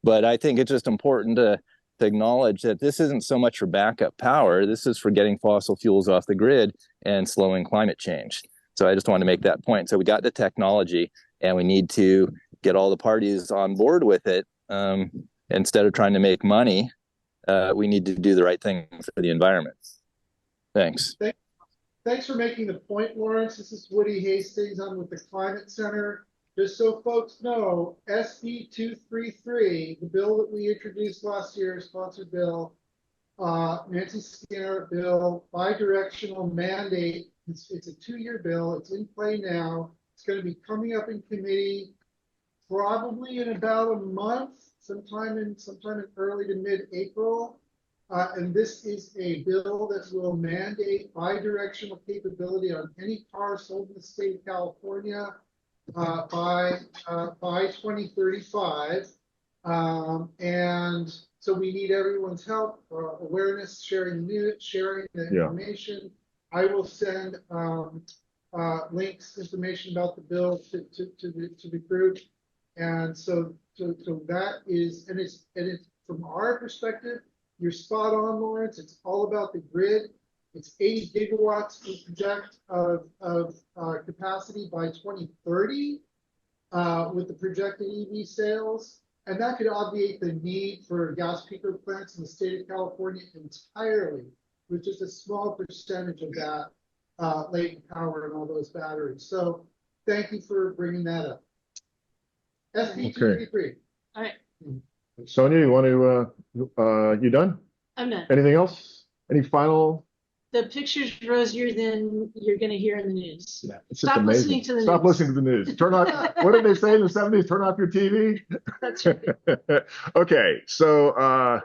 But I think it's just important to acknowledge that this isn't so much for backup power. This is for getting fossil fuels off the grid and slowing climate change. So I just want to make that point. So we got the technology, and we need to get all the parties on board with it. Instead of trying to make money, we need to do the right thing for the environment. Thanks. Thanks for making the point, Lawrence. This is Woody Hastings. I'm with the Climate Center. Just so folks know, SB 233, the bill that we introduced last year, sponsored bill, Nancy Skinner bill, bi-directional mandate. It's a 2-year bill. It's in play now. It's going to be coming up in committee probably in about a month, sometime in early to mid-April. And this is a bill that will mandate bi-directional capability on any car sold in the state of California by 2035. And so we need everyone's help, awareness, sharing the information. I will send links, information about the bill to the group. And so that is, and it's from our perspective, you're spot on, Lawrence. It's all about the grid. It's 80 gigawatts we project of capacity by 2030 with the projected EV sales. And that could obviate the need for gas peaker plants in the state of California entirely, with just a small percentage of that latent power and all those batteries. So thank you for bringing that up. SB 233. All right. Sonia, you want to, you done? I'm done. Anything else? Any final? The picture's rosier than you're going to hear in the news. Yeah, it's just Stop amazing. listening to the Stop news. listening to the news. Turn off, what did they say in the 70s? Turn off your TV? That's right. Okay, so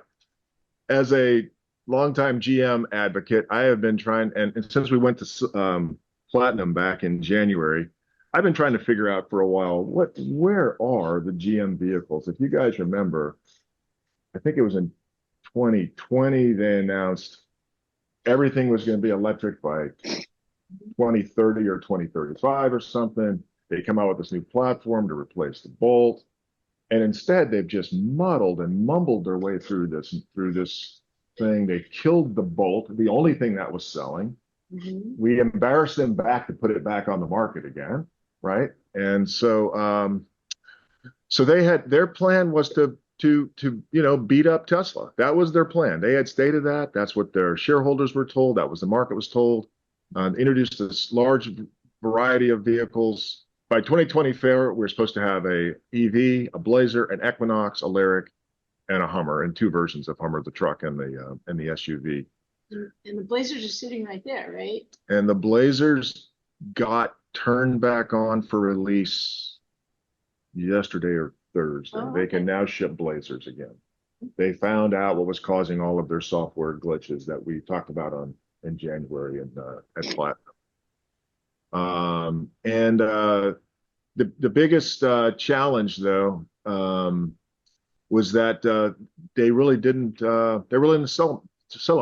as a longtime GM advocate, I have been trying, and since we went to Platinum back in January, I've been trying to figure out for a while, where are the GM vehicles? If you guys remember, I think it was in 2020, they announced everything was going to be electric by 2030 or 2035 or something. They come out with this new platform to replace the Bolt. And instead, they've just muddled and mumbled their way through this thing. They killed the Bolt, the only thing that was selling. Mm-hmm. We embarrassed them back to put it back on the market again, right? And so, so they had, their plan was to beat up Tesla. That was their plan. They had stated that. That's what their shareholders were told. That was the market was told. Introduced this large variety of vehicles. By 2024, we're supposed to have a EV, a Blazer, an Equinox, a Lyriq, and a Hummer, and 2 versions of Hummer, the truck and the SUV. And the Blazers are sitting right there, right? And the Blazers got turned back on for release yesterday or Thursday. Oh, They can now ship Blazers again. They found out what was causing all of their software glitches that we talked about in January at Platinum. The biggest challenge though was that they really didn't sell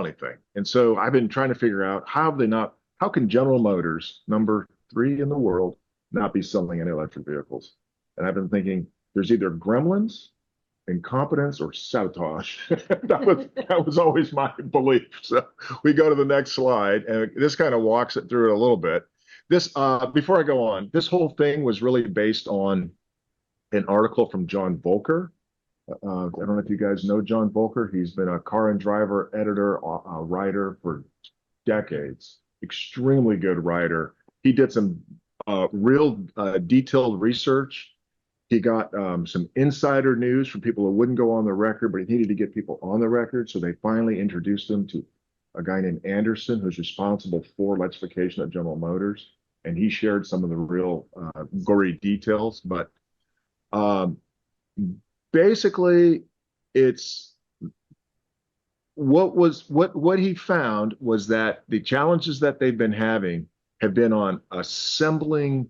anything. And so I've been trying to figure out how can General Motors, number 3 in the world, not be selling any electric vehicles? And I've been thinking there's either gremlins, incompetence, or sabotage. that was always my belief. So we go to the next slide, and this kind of walks it through it a little bit. This before I go on, this whole thing was really based on an article from John Volker. I don't know if you guys know John Volker. He's been a car and driver editor, writer for decades. Extremely good writer. He did some real detailed research. He got some insider news from people who wouldn't go on the record, but he needed to get people on the record. So they finally introduced him to a guy named Anderson, who's responsible for electrification at General Motors. And he shared some of the real gory details. But basically, it's what he found was that the challenges that they've been having have been on assembling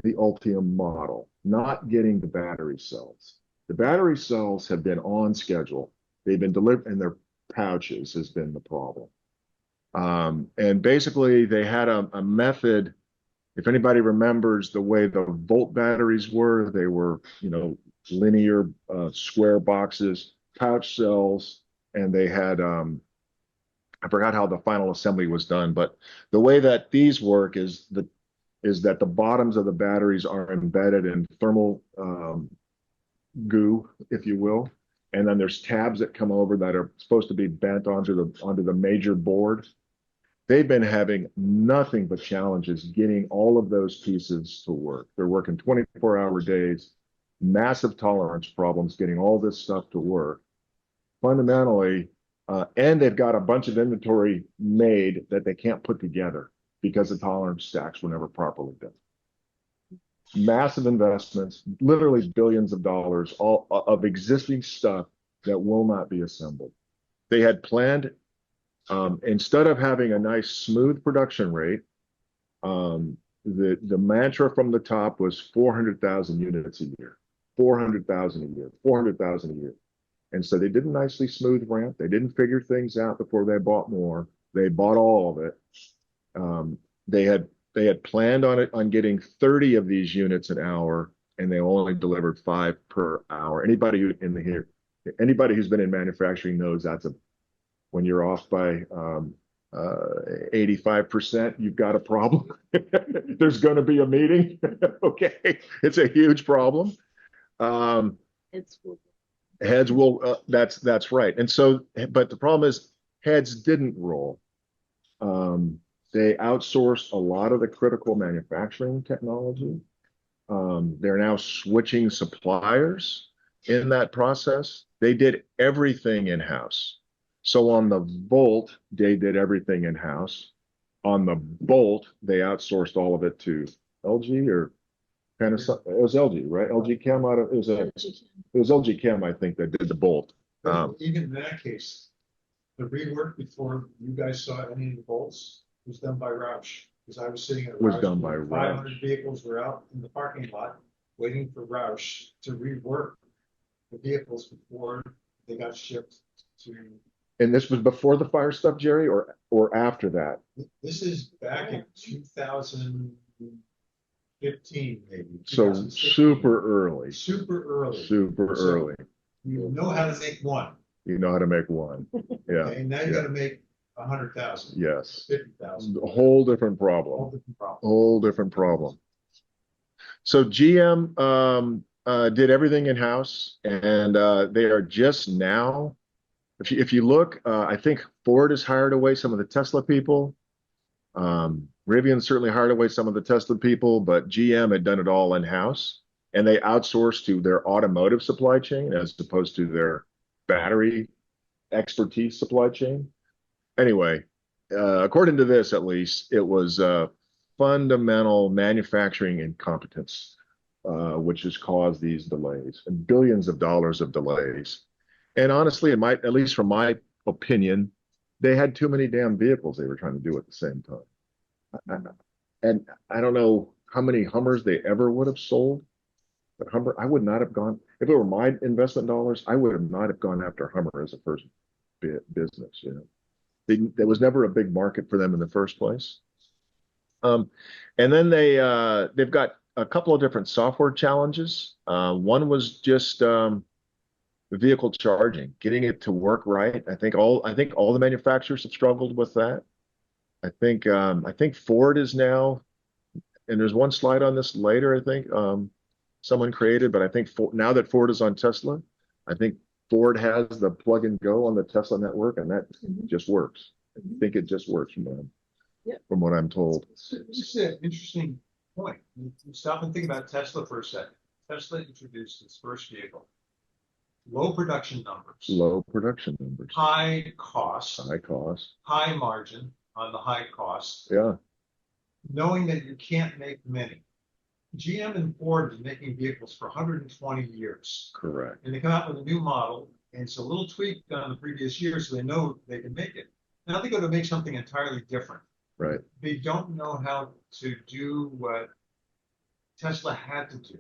the Ultium model, not getting the battery cells. The battery cells have been on schedule. They've been delivered, and their pouches has been the problem. And basically they had a method. If anybody remembers the way the volt batteries were, they were, linear square boxes, pouch cells, and they had, I forgot how the final assembly was done, but the way that these work is that the bottoms of the batteries are embedded in thermal goo, if you will. And then there's tabs that come over that are supposed to be bent onto the major board. They've been having nothing but challenges getting all of those pieces to work. They're working 24-hour days, massive tolerance problems getting all this stuff to work. Fundamentally, and they've got a bunch of inventory made that they can't put together because the tolerance stacks were never properly done. Massive investments, literally billions of dollars, all of existing stuff that will not be assembled. They had planned, instead of having a nice smooth production rate, the mantra from the top was 400,000 units a year, 400,000 a year, 400,000 a year. And so they did a nicely smooth ramp. They didn't figure things out before they bought more. They bought all of it. They had planned on getting 30 of these units an hour, and they only delivered 5 per hour. Anybody who's been in manufacturing knows when you're off by 85%, you've got a problem. There's going to be a meeting. Okay, it's a huge problem. Heads will. That's right. And so, but the problem is heads didn't roll. They outsourced a lot of the critical manufacturing technology. They're now switching suppliers in that process. They did everything in-house. So on the Volt, they did everything in-house. On the Bolt, they outsourced all of it to LG or Panasonic. It was LG, right? LG Chem it was LG Chem, I think, that did the Bolt. Even in that case, the rework before you guys saw any of the bolts was done by Roush. Because I was sitting at Roush. 500 vehicles were out in the parking lot waiting for Roush to rework the vehicles before they got shipped to. And this was before the fire stuff, Jerry, or after that? This is back in 2015, maybe. So super early. Super early. Super early. You know how to make one. You know how to make one. Yeah. Okay, and now you got to make 100,000. Yes. 50,000. A whole different problem. Whole different problem. So GM did everything in-house, and they are just now. If you look, I think Ford has hired away some of the Tesla people. Rivian certainly hired away some of the Tesla people, but GM had done it all in-house, and they outsourced to their automotive supply chain as opposed to their battery expertise supply chain. Anyway, according to this, at least, it was fundamental manufacturing incompetence, which has caused these delays and billions of dollars of delays. And honestly, at least from my opinion, they had too many damn vehicles they were trying to do at the same time. And I don't know how many Hummers they ever would have sold, but Hummer, I would not have gone, if it were my investment dollars, I would have not have gone after Hummer as a first business, There was never a big market for them in the first place. And then they've got a couple of different software challenges. One was just vehicle charging, getting it to work right. I think all the manufacturers have struggled with that. I think Ford is now, and there's one slide on this later, I think someone created, but I think now that Ford is on Tesla, I think Ford has the plug and go on the Tesla network, and that just works. I think it just works from what I'm told. This is an interesting point. You stop and think about Tesla for a second. Tesla introduced its first vehicle. Low production numbers. Low production numbers. High cost. High cost. High margin on the high cost. Yeah. Knowing that you can't make many. GM and Ford have been making vehicles for 120 years. Correct. And they come out with a new model, and it's a little tweak on the previous year, so they know they can make it. Now they go to make something entirely different. Right. They don't know how to do what Tesla had to do.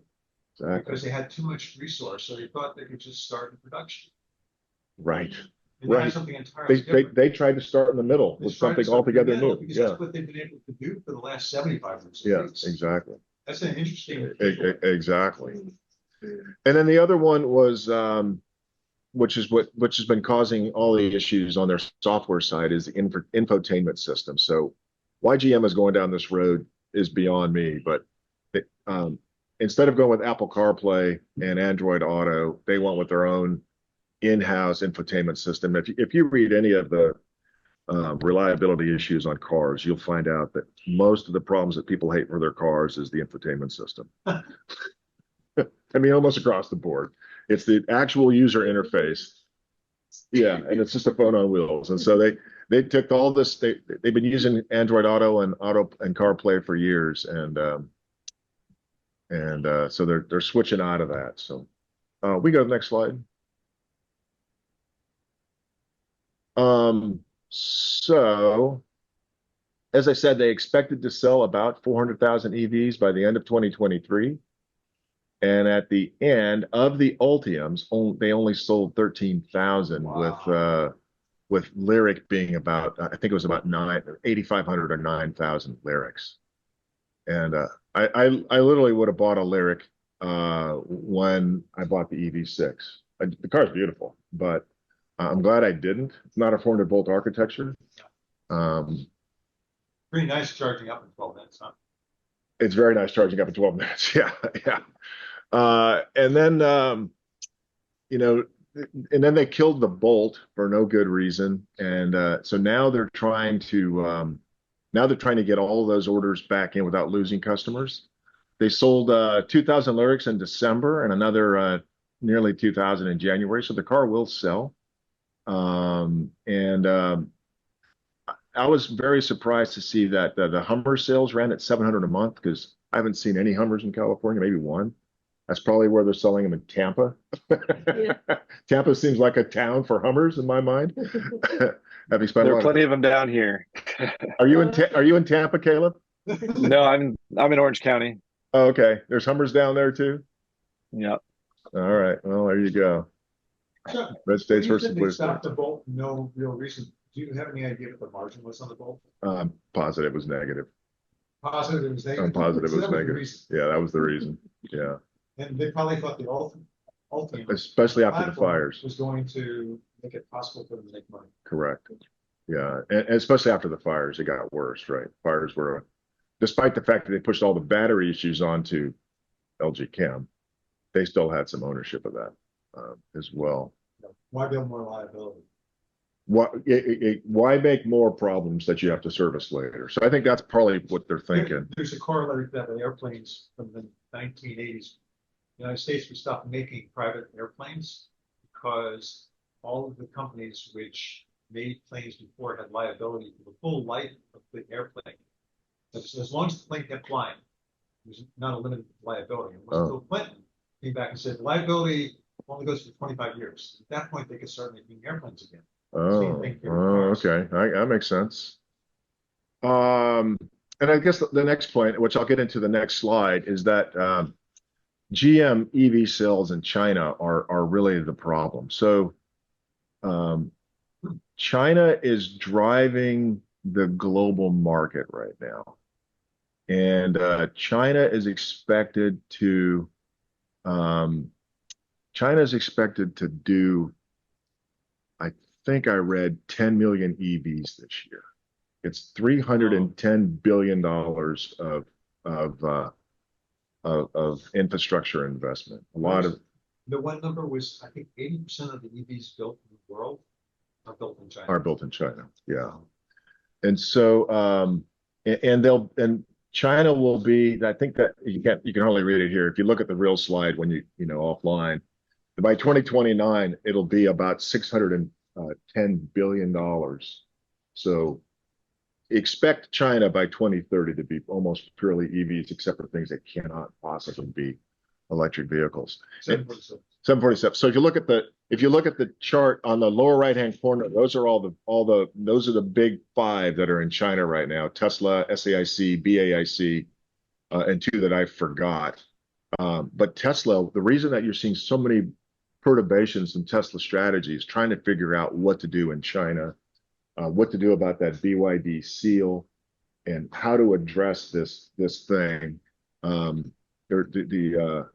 Exactly. Because they had too much resource, so they thought they could just start in production. Right. And they Right. have something entirely They different. they tried to start in the middle They with tried to something start in the altogether middle new. because Yeah. that's what they've been able to do for the last 75 years. at Yeah, least. exactly. That's an interesting. Exactly. And then the other one was, which has been causing all the issues on their software side, is the infotainment system. So why GM is going down this road is beyond me, but instead of going with Apple CarPlay and Android Auto, they went with their own in-house infotainment system. If you read any of the reliability issues on cars, you'll find out that most of the problems that people hate for their cars is the infotainment system. I mean, almost across the board. It's the actual user interface. Yeah, and it's just a phone on wheels. And so they took all this. They've been using Android Auto and CarPlay for years, and so they're switching out of that. So we go to the next slide. So as I said, they expected to sell about 400,000 EVs by the end of 2023. And at the end of the Ultiums, they only sold 13,000, with Lyric being about, I think it was about 8,500 or 9,000 Lyrics. And I literally would have bought a Lyric when I bought the EV6. The car's beautiful, but I'm glad I didn't. It's not a 400-volt architecture. Pretty nice charging up in 12 minutes, huh? It's very nice charging up in 12 minutes. Yeah, yeah. And then, and then they killed the Bolt for no good reason. And so now they're trying to get all of those orders back in without losing customers. They sold 2,000 Lyrics in December and another nearly 2,000 in January. So the car will sell. I was very surprised to see that the Hummer sales ran at 700 a month, because I haven't seen any Hummers in California, maybe one. That's probably where they're selling them in Tampa. Yeah. Tampa seems like a town for Hummers in my mind. Having spent there are plenty of them down here. Are you in Tampa, Caleb? No, I'm in Orange County. Oh, okay. There's Hummers down there too? Yep. All right. Well, there you go. So, Red States versus they Blue stopped States. the Bolt, no real reason. Do you have any idea what the margin was on the Bolt? Positive was negative. Positive it was negative. I'm positive So it was that the negative. reason. Yeah, that was the reason. Yeah. And they probably thought the Ultium, Especially after the platform fires. was going to make it possible for them to make money. Correct. Yeah. And especially after the fires, it got worse, right? Fires were, despite the fact that they pushed all the battery issues onto LG Chem, they still had some ownership of that as well. Why build more liability? Why make more problems that you have to service later? So I think that's probably what they're thinking. There's a corollary to that with airplanes from the 1980s. The United States, we stopped making private airplanes because all of the companies which made planes before had liability for the full life of the airplane. As long as the plane kept flying, there's not a limited liability. And Bill Clinton came back and said liability only goes for 25 years. At that point, they could start making airplanes again. Okay. That makes sense. And I guess the next point, which I'll get into the next slide, is that GM EV sales in China are really the problem. So China is driving the global market right now. And China is expected to do, I think I read 10 million EVs this year. It's $310 billion of infrastructure investment. A lot of the one number was, I think 80% of the EVs built in the world are built in China. Are built in China, yeah. And so and China will be, I think that you can hardly read it here. If you look at the real slide when you offline, by 2029 it'll be about $610 billion. So expect China by 2030 to be almost purely EVs, except for things that cannot possibly be electric vehicles. 747. So if you look at the chart on the lower right hand corner, those are those are the big five that are in China right now: Tesla, SAIC, BAIC, and two that I forgot. But Tesla, the reason that you're seeing so many perturbations in Tesla strategies, trying to figure out what to do in China, what to do about that BYD seal, and how to address this thing. The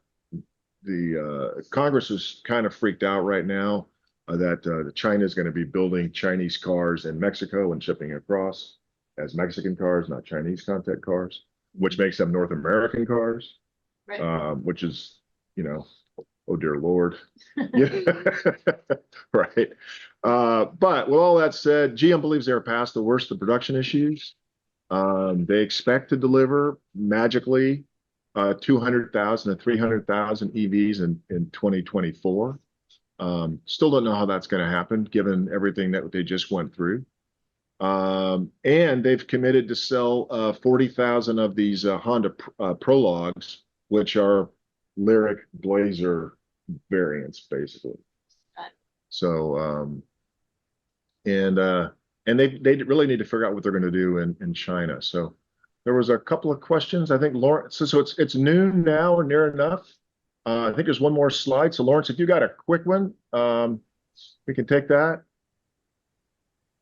Congress is kind of freaked out right now that China is going to be building Chinese cars in Mexico and shipping across as Mexican cars, not Chinese content cars, which makes them North American cars, Right. which is, you know, oh dear Lord. Yeah. Right. But with all that said, GM believes they are past the worst of production issues. They expect to deliver magically 200,000 to 300,000 EVs in 2024. Still don't know how that's going to happen given everything that they just went through. And they've committed to sell 40,000 of these Honda Prologues, which are Lyric Blazer variants, basically. So, and they really need to figure out what they're going to do in China. So there was a couple of questions. I think Lawrence, so it's noon now or near enough. I think there's one more slide. So Lawrence, if you got a quick one, we can take that.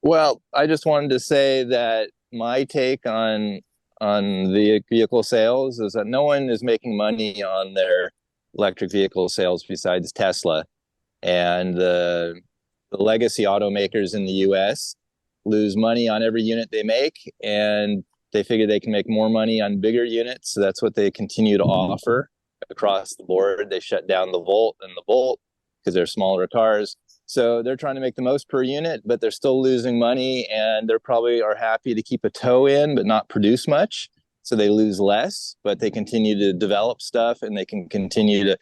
Well, I just wanted to say that my take on the vehicle sales is that no one is making money on their electric vehicle sales besides Tesla. And the legacy automakers in the US lose money on every unit they make, and they figure they can make more money on bigger units. So that's what they continue to offer across the board. They shut down the Volt and the Bolt because they're smaller cars. So they're trying to make the most per unit, but they're still losing money, and they're probably are happy to keep a toe in, but not produce much. So they lose less, but they continue to develop stuff, and they can continue to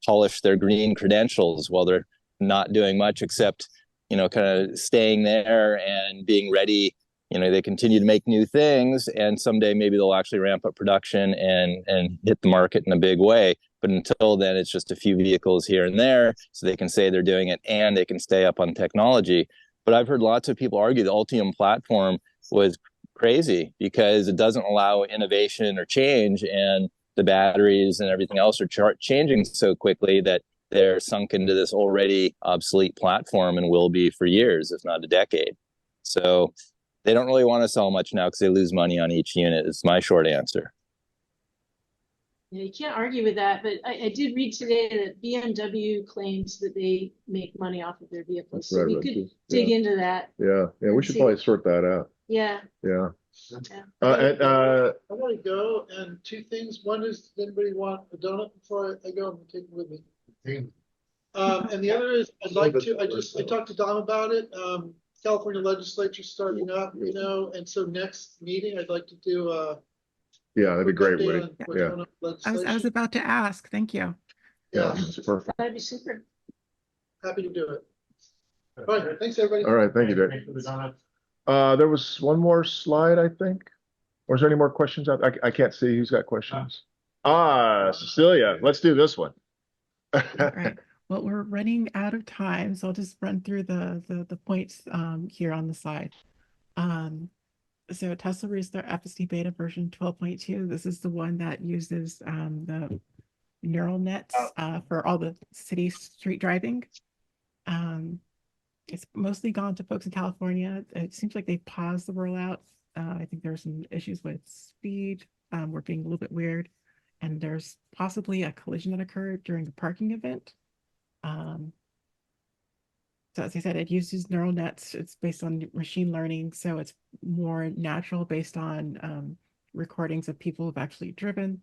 polish their green credentials while they're not doing much except, you know, kind of staying there and being ready. You know, they continue to make new things, and someday maybe they'll actually ramp up production and hit the market in a big way. But until then, it's just a few vehicles here and there, so they can say they're doing it and they can stay up on technology. But I've heard lots of people argue the Ultium platform was crazy because it doesn't allow innovation or change, and the batteries and everything else are changing so quickly that they're sunk into this already obsolete platform and will be for years, if not a decade. So they don't really want to sell much now because they lose money on each unit. It's my short answer. Yeah, you can't argue with that, but I did read today that BMW claims that they make money off of their vehicles. So we could dig into that. Yeah, we should probably sort that out. Yeah. Yeah. I want to go, and two things. One is, does anybody want a donut before I go? I'm gonna take it with me. And the other is, I'd like to. I talked to Dom about it. California legislature starting up, you know, and so next meeting I'd like to do yeah, that'd be great, Woody. Yeah. I was about to ask. Thank you. Yeah, that's perfect. That'd be super. Happy to do it. All right, thanks everybody. All right, thank you, Dick. There was one more slide, I think. Or is there any more questions? I can't see who's got questions. Cecilia, let's do this one. All right. Well, we're running out of time, so I'll just run through the points here on the slide. So Tesla released their FSD beta version 12.2. This is the one that uses the neural nets for all the city street driving. It's mostly gone to folks in California. It seems like they paused the rollout. I think there's some issues with speed. We're being a little bit weird. And there's possibly a collision that occurred during the parking event. So as I said, it uses neural nets. It's based on machine learning, so it's more natural based on recordings of people who've actually driven.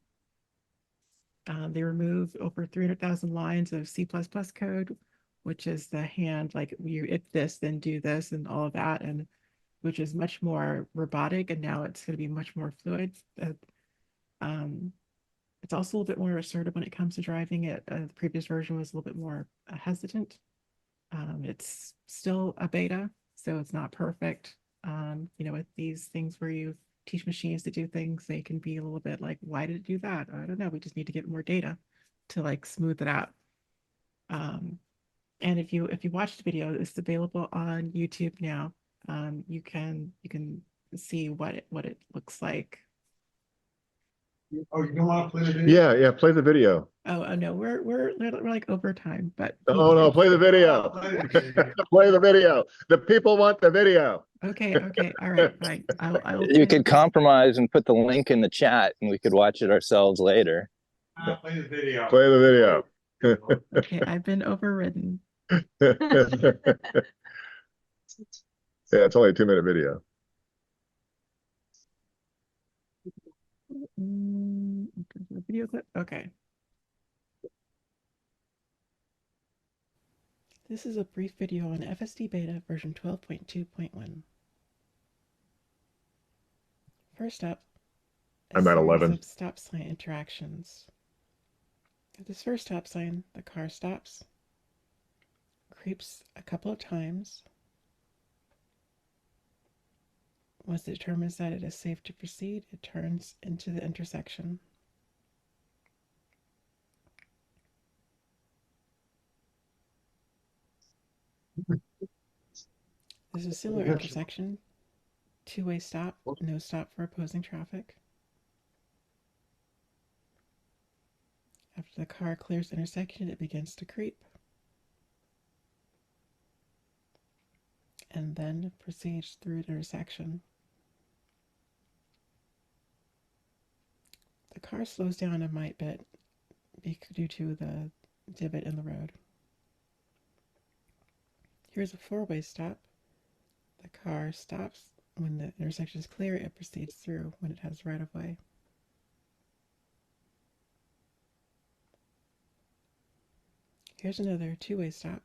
They removed over 300,000 lines of C++ code, which is the hand, like if this, then do this, and all of that, and which is much more robotic, and now it's going to be much more fluid. It's also a little bit more assertive when it comes to driving it. The previous version was a little bit more hesitant. It's still a beta, so it's not perfect. You know, with these things where you teach machines to do things, they can be a little bit like, why did it do that? I don't know. We just need to get more data to like smooth it out. And if you watch the video, it's available on YouTube now. You can see what it looks like. Oh, you don't want to play the video? Yeah, play the video. Oh, no, we're like over time, but Oh no, play the video. Play the video. The people want the video. Okay, all right, fine. I'll You could compromise and put the link in the chat and we could watch it ourselves later. Play the video. Play the video. Okay, I've been overridden. Yeah, it's only a 2-minute video. Video clip. Okay. This is a brief video on FSD Beta version 12.2.1. First up, I'm at 11. of stop sign interactions. At this first stop sign, the car stops, creeps a couple of times. Once it determines that it is safe to proceed, it turns into the intersection. This is a similar intersection. Two-way stop, no stop for opposing traffic. After the car clears the intersection, it begins to creep. And then proceeds through the intersection. The car slows down a mite bit due to the divot in the road. Here's a four-way stop. The car stops when the intersection is clear. It proceeds through when it has right of way. Here's another two-way stop.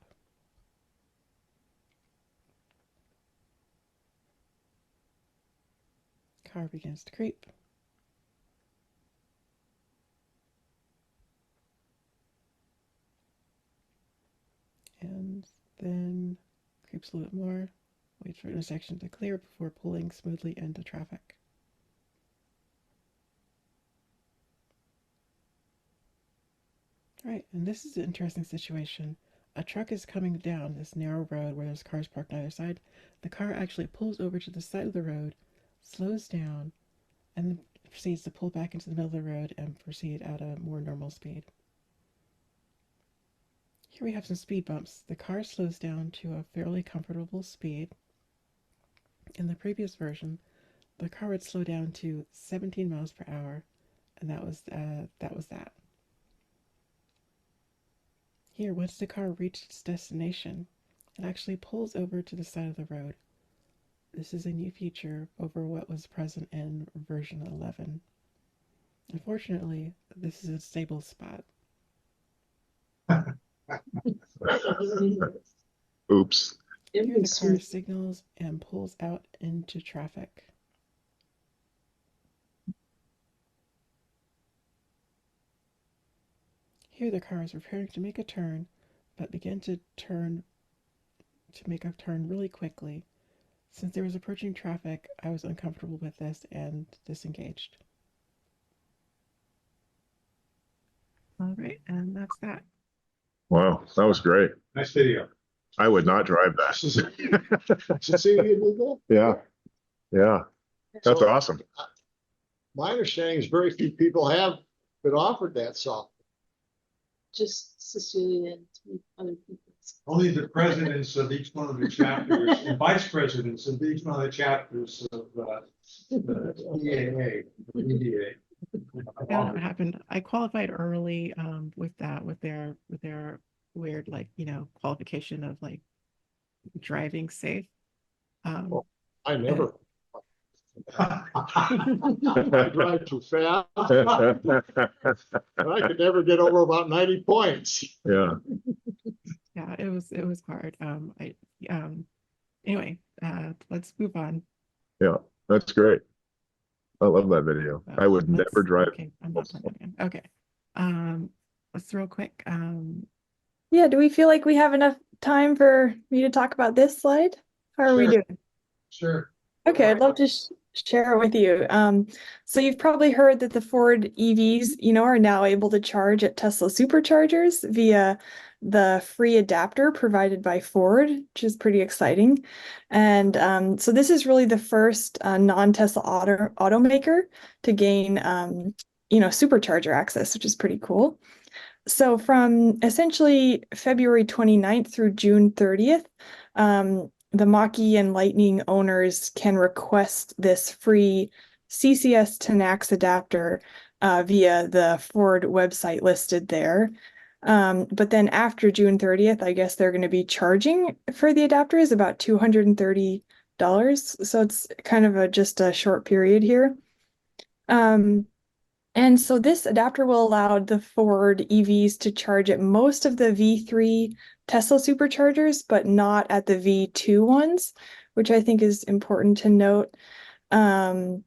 Car begins to creep. And then creeps a little bit more, waits for intersection to clear before pulling smoothly into traffic. All right, and this is an interesting situation. A truck is coming down this narrow road where there's cars parked on either side. The car actually pulls over to the side of the road, slows down, and then proceeds to pull back into the middle of the road and proceed at a more normal speed. Here we have some speed bumps. The car slows down to a fairly comfortable speed. In the previous version, the car would slow down to 17 miles per hour, and that was that. Here, once the car reached its destination, it actually pulls over to the side of the road. This is a new feature over what was present in version 11. Unfortunately, this is a stable spot. Oops. Here the car signals and pulls out into traffic. Here the car is preparing to make a turn, but began to make a turn really quickly. Since there was approaching traffic, I was uncomfortable with this and disengaged. All right, and that's that. Wow, that was great. Nice video. I would not drive that. Yeah. That's So, awesome. My understanding is very few people have been offered that software. Just Cecilia and 3 other people. Only the presidents of each one of the chapters and vice presidents of each one of the chapters of NBEAA. I don't know what happened. I qualified early with their weird qualification of like driving safe. I never. I drive too fast. And I could never get over about 90 points. Yeah. Yeah, it was hard. Anyway, let's move on. Yeah, that's great. I love that video. I would never drive. Okay, I'm not playing again. Okay. Let's real quick. Yeah, do we feel like we have enough time for me to talk about this slide? How are we doing? Sure. Okay, I'd love to share it with you. So you've probably heard that the Ford EVs, are now able to charge at Tesla superchargers via the free adapter provided by Ford, which is pretty exciting. And so this is really the first non-Tesla automaker to gain supercharger access, which is pretty cool. So from essentially February 29th through June 30th, the Mach-E and Lightning owners can request this free CCS to NACS adapter via the Ford website listed there. But then after June 30th, I guess they're going to be charging for the adapters about $230. So it's kind of just a short period here. And so this adapter will allow the Ford EVs to charge at most of the V3 Tesla superchargers, but not at the V2 ones, which I think is important to note. And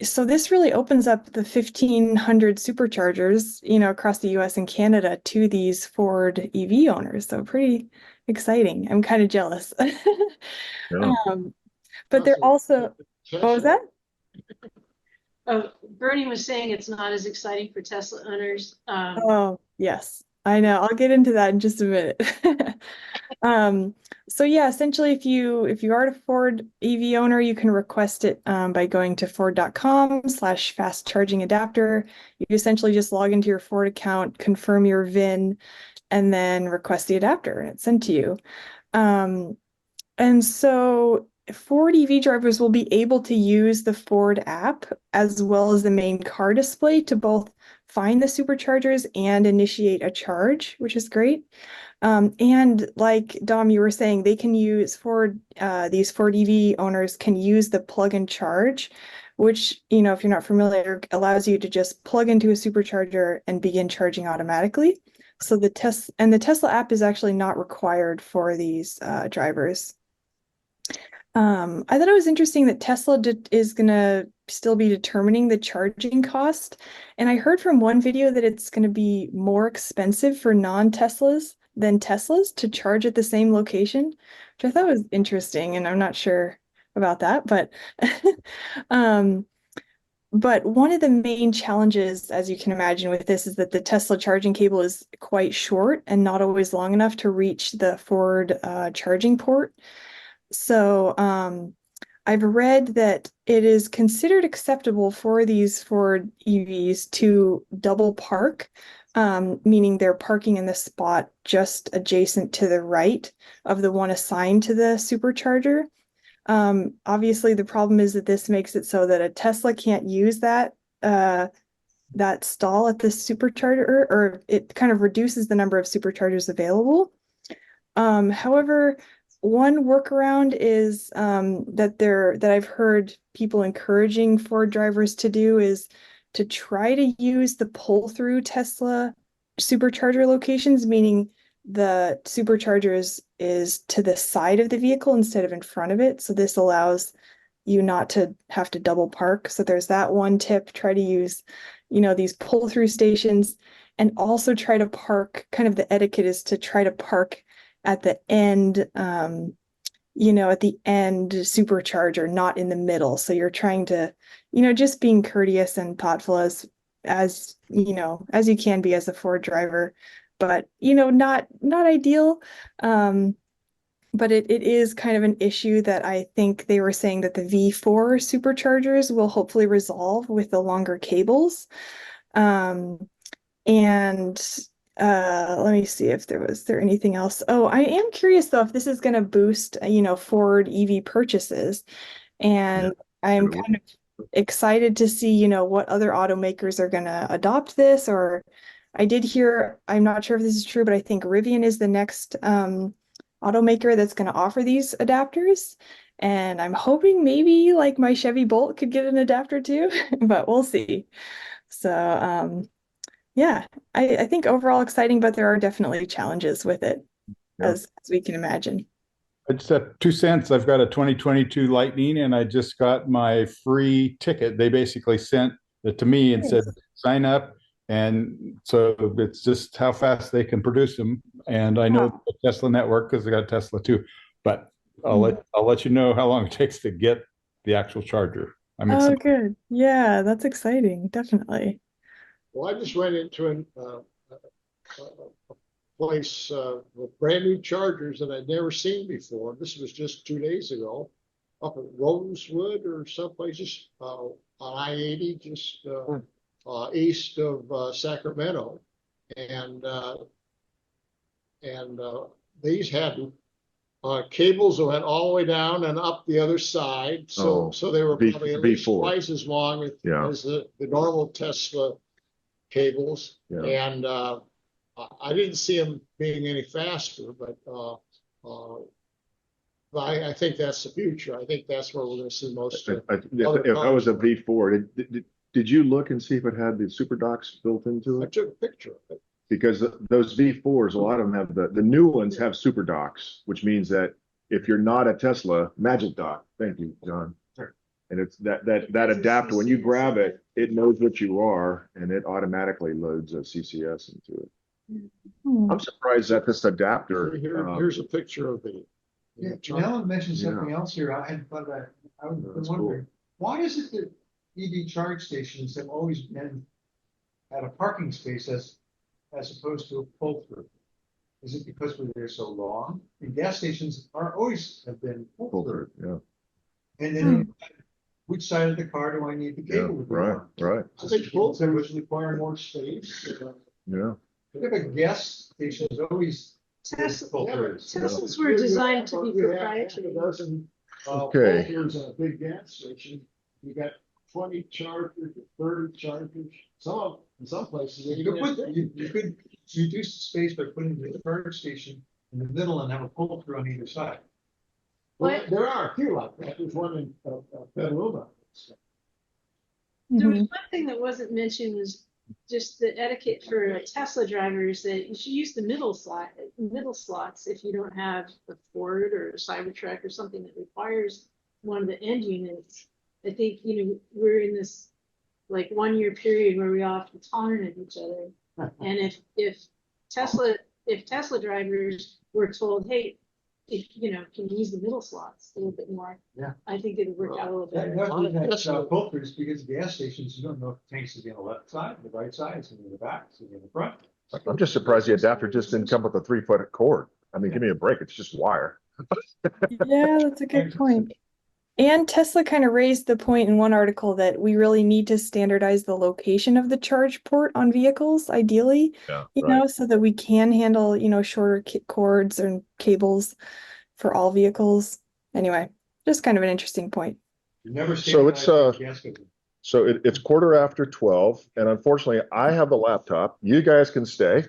so this really opens up the 1,500 superchargers, across the US and Canada to these Ford EV owners. So pretty exciting. I'm kind of jealous. Yeah. But they're also, what was that? Bernie was saying it's not as exciting for Tesla owners. Oh, yes, I know. I'll get into that in just a minute. So yeah, essentially, if you are a Ford EV owner, you can request it by going to ford.com/fast charging adapter. You essentially just log into your Ford account, confirm your VIN, and then request the adapter, and it's sent to you. And so Ford EV drivers will be able to use the Ford app as well as the main car display to both find the superchargers and initiate a charge, which is great. And like Dom, you were saying, they can use these Ford EV owners can use the plug and charge, which, if you're not familiar, allows you to just plug into a supercharger and begin charging automatically. So the Tesla app is actually not required for these drivers. I thought it was interesting that Tesla is going to still be determining the charging cost. And I heard from one video that it's going to be more expensive for non-Teslas than Teslas to charge at the same location, which I thought was interesting. And I'm not sure about that, but but one of the main challenges, as you can imagine with this, is that the Tesla charging cable is quite short and not always long enough to reach the Ford charging port. So I've read that it is considered acceptable for these Ford EVs to double park, meaning they're parking in the spot just adjacent to the right of the one assigned to the supercharger. Obviously, the problem is that this makes it so that a Tesla can't use that stall at the supercharger, or it kind of reduces the number of superchargers available. However, one workaround is that I've heard people encouraging Ford drivers to do is to try to use the pull-through Tesla supercharger locations, meaning the supercharger is to the side of the vehicle instead of in front of it. So this allows you not to have to double park. So there's that one tip. Try to use, these pull-through stations, and also try to park. Kind of the etiquette is to try to park at the end, at the end supercharger, not in the middle. So you're trying to, just being courteous and thoughtful as you can be as a Ford driver, but, not ideal. But it is kind of an issue that I think they were saying that the V4 superchargers will hopefully resolve with the longer cables. Let me see if there anything else. Oh, I am curious though if this is going to boost, Ford EV purchases, and I'm kind of excited to see, what other automakers are going to adopt this. Or I did hear, I'm not sure if this is true, but I think Rivian is the next automaker that's going to offer these adapters, and I'm hoping maybe like my Chevy Bolt could get an adapter too, but we'll see. So yeah, I think overall exciting, but there are definitely challenges with it, as we can imagine. I just have 2 cents. I've got a 2022 Lightning, and I just got my free ticket. They basically sent it to me and said, sign up. And so it's just how fast they can produce them. And I know the Tesla network because I got a Tesla too. But I'll let you know how long it takes to get the actual charger. I'm Oh, excited. good. Yeah, that's exciting. Definitely. Well, I just went into a place with brand new chargers that I'd never seen before. This was just 2 days ago, up at Rosewood or someplace, just on I-80, just east of Sacramento, and these had cables that went all the way down and up the other side. So they were probably at least twice as long as the normal Tesla cables. Yeah. And I didn't see them being any faster, but I think that's the future. I think that's where we're going to see most of if I was a V4, did you look and see if it had the super docks built into I it? took a picture of it. Because those V4s, a lot of them have the new ones have super docks, which means that if you're not a Tesla, Magic Dock. Thank you, John. Sure. And it's that adapter, when you grab it, it knows what you are and it automatically loads a CCS into it. I'm surprised that this adapter. Here's a picture of the. Yeah, Alan mentioned something else here. I had thought that I was wondering, why is it that EV charge stations have always been at a parking space as opposed to a pull through? Is it because they're so long? And gas stations are always have been pull through. Yeah. And then which side of the car do I need the cable to be on? Right. I think both of which require more space. Yeah. A gas station is always Teslas were designed to be proprietary. Okay. Here's a big gas station. You got 20 chargers, 30 chargers. In some places You could reduce the space by putting the charge station in the middle and have a pull through on either side. Well, there are a few like that. There's one in Petaluma. There was one thing that wasn't mentioned was just the etiquette for Tesla drivers, that you should use the middle slots if you don't have a Ford or a Cybertruck or something that requires one of the end units. I think, we're in this like 1 year period where we all have to be tolerant of each other. And if Tesla drivers were told, hey, can you use the middle slots a little bit more? Yeah. I think it would work out a little better. That's pull throughs because gas stations, you don't know if the tank's going to be on the left side, the right side, it's going to be in the back, it's going to be in the front. I'm just surprised the adapter just didn't come with a 3-foot cord. I mean, give me a break. It's just wire. Yeah, that's a good point. And Tesla kind of raised the point in one article that we really need to standardize the location of the charge port on vehicles, ideally, so that we can handle, shorter cords and cables for all vehicles. Anyway, just kind of an interesting point. So it's it's 12:15, and unfortunately, I have the laptop. You guys can stay,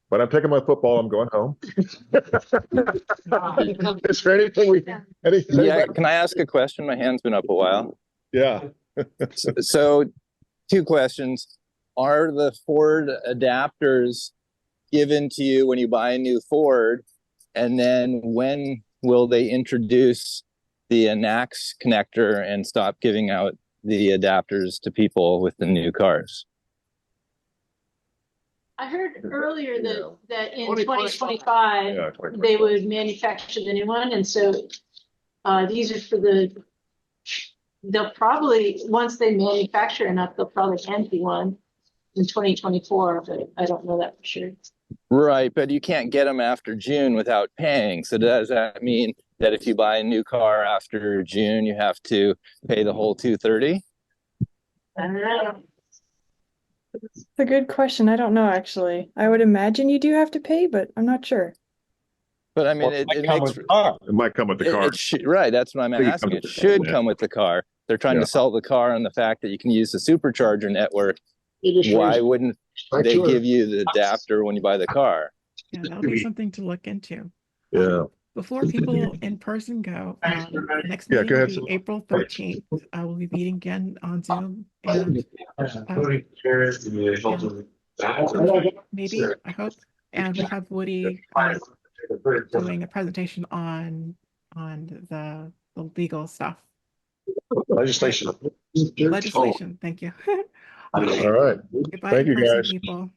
but I'm taking my football. I'm going home. Is there anything Yeah, can I ask a question? My hand's been up a while. Yeah. So, two questions. Are the Ford adapters given to you when you buy a new Ford? And then when will they introduce the NACS connector and stop giving out the adapters to people with the new cars? I heard earlier that in 2025 they would manufacture the new one, and so these are for they'll probably, once they manufacture enough, they'll probably empty one in 2024, but I don't know that for sure. Right, but you can't get them after June without paying. So does that mean that if you buy a new car after June, you have to pay the whole $230? I don't know. It's a good question. I don't know, actually. I would imagine you do have to pay, but I'm not sure. But I mean, it might come with the car. Right, that's what I'm asking. It should come with the car. They're trying to sell the car on the fact that you can use the supercharger network. Why wouldn't they give you the adapter when you buy the car? Yeah, that'll be something to look into. Yeah. Before people in person go, next Yeah, meeting go will ahead. be April 13th. We'll be meeting again on Zoom. And maybe, I hope. And we have Woody doing a presentation on the legal stuff. Legislation. Legislation, thank you. All right. Goodbye, Thank you, in-person guys. people.